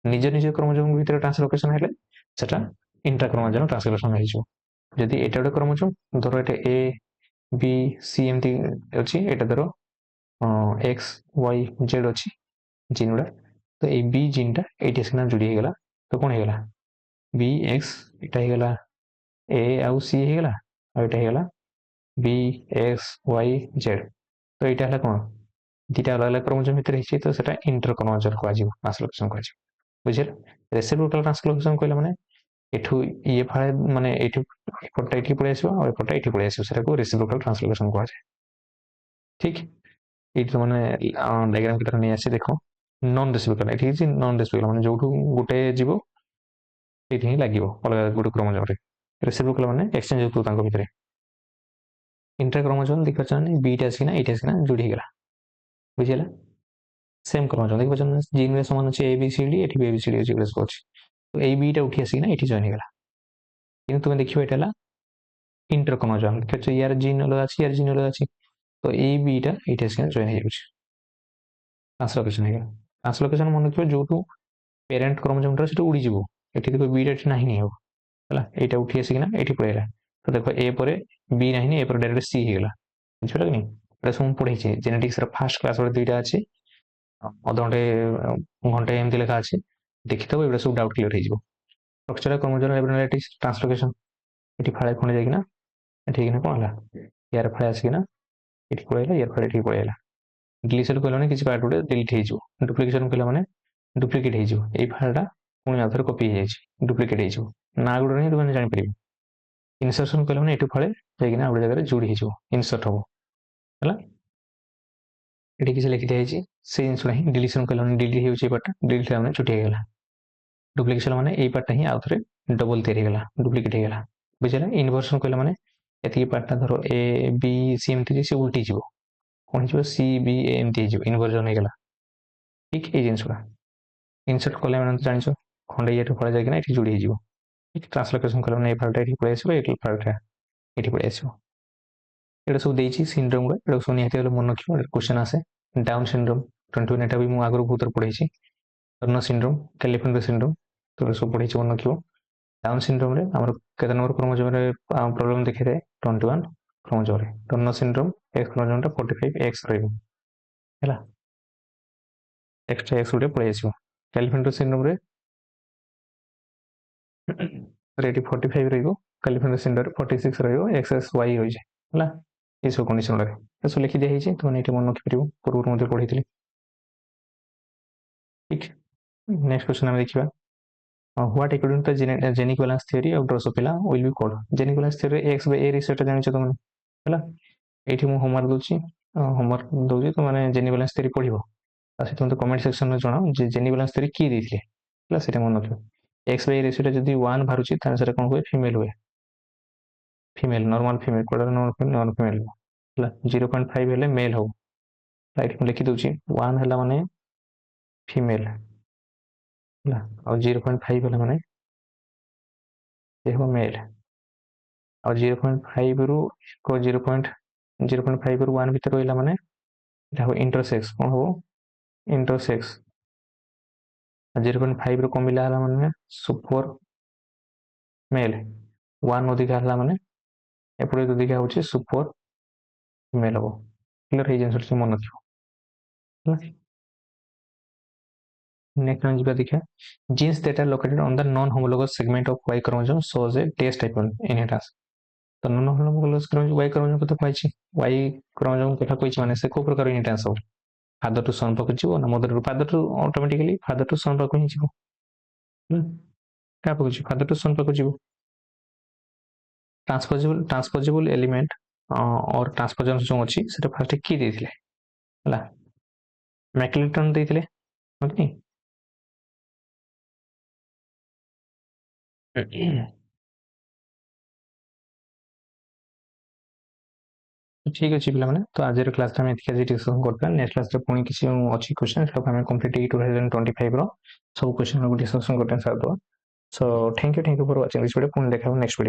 निज निज क्रोमोसोम भीतर ट्रांसलोकेशन हेले सेटा इंट्रा क्रोमोसोम ट्रांसलेशन हो जदि एटा गोटे क्रोमोसोम धर एटा ए बी सी एमती अछि एटा धर एक्स वाई जेड अछि जीन गुडा तो ए बी जीन टा एटी सिना जुड़ी हे गला तो कोन हे गला बी एक्स एटा हे गला ए आउ सी हे गला आ एटा हे गला बी एक्स वाई जेड तो एटा हला कोन दिटा अलग अलग क्रोमोसोम भीतर हिची तो सेटा इंटर क्रोमोसोम को आजिवो ट्रांसलेशन को आजिवो बुझिल रेसिप्रोकल ट्रांसलोकेशन कहले माने एठू ये फाळे माने एठू एपटा एठी पळे आसीबो और एपटा एठी पळे आसीबो सेटा को रेसिप्रोकल ट्रांसलोकेशन को आछे ठीक एठी माने डायग्राम के तरह नै आसी देखो नॉन रेसिप्रोकल एठी जे नॉन रेसिप्रोकल माने जोठू गुटे जीवो एठी ही लागिवो अलग गुटे क्रोमोसोम रे रेसिप्रोकल माने एक्सचेंज होतो तांको भितरे इंटर क्रोमोसोम देखछन बीटा आसीना एटा आसीना जोडी गेला बुझिला सेम क्रोमोसोम देखछन जीन रे समान अछि ए बी सी डी एठी B A B C D अछि प्लस को अछि तो ए बीटा उठी आसीना एठी जॉइन हे गला किंतु तुम देखियो एटा ला इंटर क्रोमोसोम देखछो यार जीन अलग अछि यार जीन अलग अछि तो ए बीटा एठी आसीना जॉइन हे जाउछि ट्रांसलोकेशन हे गला ट्रांसलोकेशन मन रखियो जोटू पेरेंट क्रोमोसोम टा सेटा उडी जिवो एठी देखो बीटा एठी नाही हो हला एटा उठी आसीना एठी पळेला तो देख ए पर बी ना ए पर डायरेक्ट सी हो गला बुझिपार कि नहीं सब पढ़े जेनेटिक्स फास्ट क्लास दुईटा अच्छे अधघंटे घंटे एमती लेखा अच्छे देखिदेव एगुड़ा सब डाउट क्लियर हो स्ट्रक्चर क्रोमोसोम एबनॉर्मालिटीज ट्रांसलोकेशन ये फाड़े पुणी जाइना ठीक ना कौन है यार फाड़े आसिकिना ये पड़ेगा यार फाड़े ठीक पड़ेगा डिलीशन कले किसी पार्ट गोटे डिलीट हो डुप्लिकेशन कले मैंने डुप्लिकेट हो फाइलटा पुणी आउ थे कपी हो डुप्लिकेट हो ना गुड़ा ही तुमने जापर इनसर्शन कले मैंने ये फाड़े जाइना गोटे जगह जोड़ी हो इनसर्ट हम है ये किसी लिखी दिखाई से जिन ही डिलीशन कले मैंने डिलीट हो पार्टा डिलीट मैंने छुट्टी होगा डुप्लिकेशन मैंने ये पार्टा ही आउ थे डबल तैयारी डुप्लिकेट होगा बुझे इनवर्सन कले मैंने ये पार्टा धर ए बी सी एमती सी उल्टी जीव कौन हो सी बी एमती इनवर्जन होगा ठीक ये जिनसा इनसर्ट कले मैंने तो जान खंडे ये फल जाए ये जोड़ी हो ट्रांसलोकेशन कले मैंने फाइलटा ये पड़े आसो ये फाइलटा ये पड़े आसो ये सब देखिए सिंड्रोम गुड़ा सब निहती मन रखिए क्वेश्चन आसे डाउन सिंड्रोम 21 एटा भी मुझे आगुरी बहुत पढ़े टर्नर सिंड्रोम कैलिफोर्निया सिंड्रोम तो सब पढ़े मन रखिए डाउन सिंड्रोम रे हमर केते नंबर क्रोमोसोम रे प्रॉब्लम देखै रे 21 क्रोमोसोम रे टर्नर सिंड्रोम एक्स क्रोमोसोम टा 45 एक्स रहइबो हैला एक्स्ट्रा एक्स उडे पळै आसीबो कैलिफोर्निया सिंड्रोम रे रेडी 45 रहइबो कैलिफोर्निया सिंड्रोम रे 46 रहइबो एक्सएस वाई होई जे हैला ये सब कंडीशन रे तो सब लिखि दे हिचे तो नेटे मन रखि परिबो पूर्व मध्ये पढितली ठीक नेक्स्ट क्वेश्चन हम देखिबा what according to the genic valence theory of Drosophila will be called genic valence theory x by a research जानि छ तमने हैला एठी मु होमवर्क दोची तो माने जेनिक valence theory पढिबो तासे तुम तो कमेंट सेक्शन में जणाओ जे जेनिक valence theory की देथिले हैला सेटा मन रखियो x by a रेशियो जदी 1 भारुची तान सेटा कोन होय फीमेल होय फीमेल नॉर्मल फीमेल कोडा नॉर्मल फीमेल हैला 0.5 हेले मेल हो राइट लिखि दोची 1 हैला माने फीमेल और 0.5 वाला माने देखो मेल और 0.5 रु को 0.5 रु 1 भीतर रहिला माने देखो इंटरसेक्स कोन हो इंटरसेक्स 0.5 रु कमिला हला माने सुपर मेल 1 अधिक हला माने एपरे अधिक होची सुपर मेल हो क्लियर हे जेंसर मन रखियो नेक्स्ट हम जिबा देखा genes that are located on the non-homologous segment of Y chromosome shows a test type inheritance तो non homologous chromosome Y chromosome कथा कहछि Y क्रोमोसोम कथा कहछि माने से को प्रकार इनहेरिटेंस हो फादर टू सन पक जीवो ना mother to father to automatically father to son पक ही जीवो का पक फादर टू सन पक जीवो ट्रांसपोजेबल एलिमेंट और ट्रांसपोजन जो अछि सेटा फर्स्ट की देथिले हला मैक्लिटन देथिले ओके ठीक अच्छे पे तो आज क्लास में डिस्कसन करता नेक्स्ट क्लास पुणी किसी अच्छी क्वेश्चन आम कंप्लीट 2025 सब क्वेश्चन डिस्कसन करते सार so thank you for watching this video पुणी देखा नेक्स्ट वीडियो।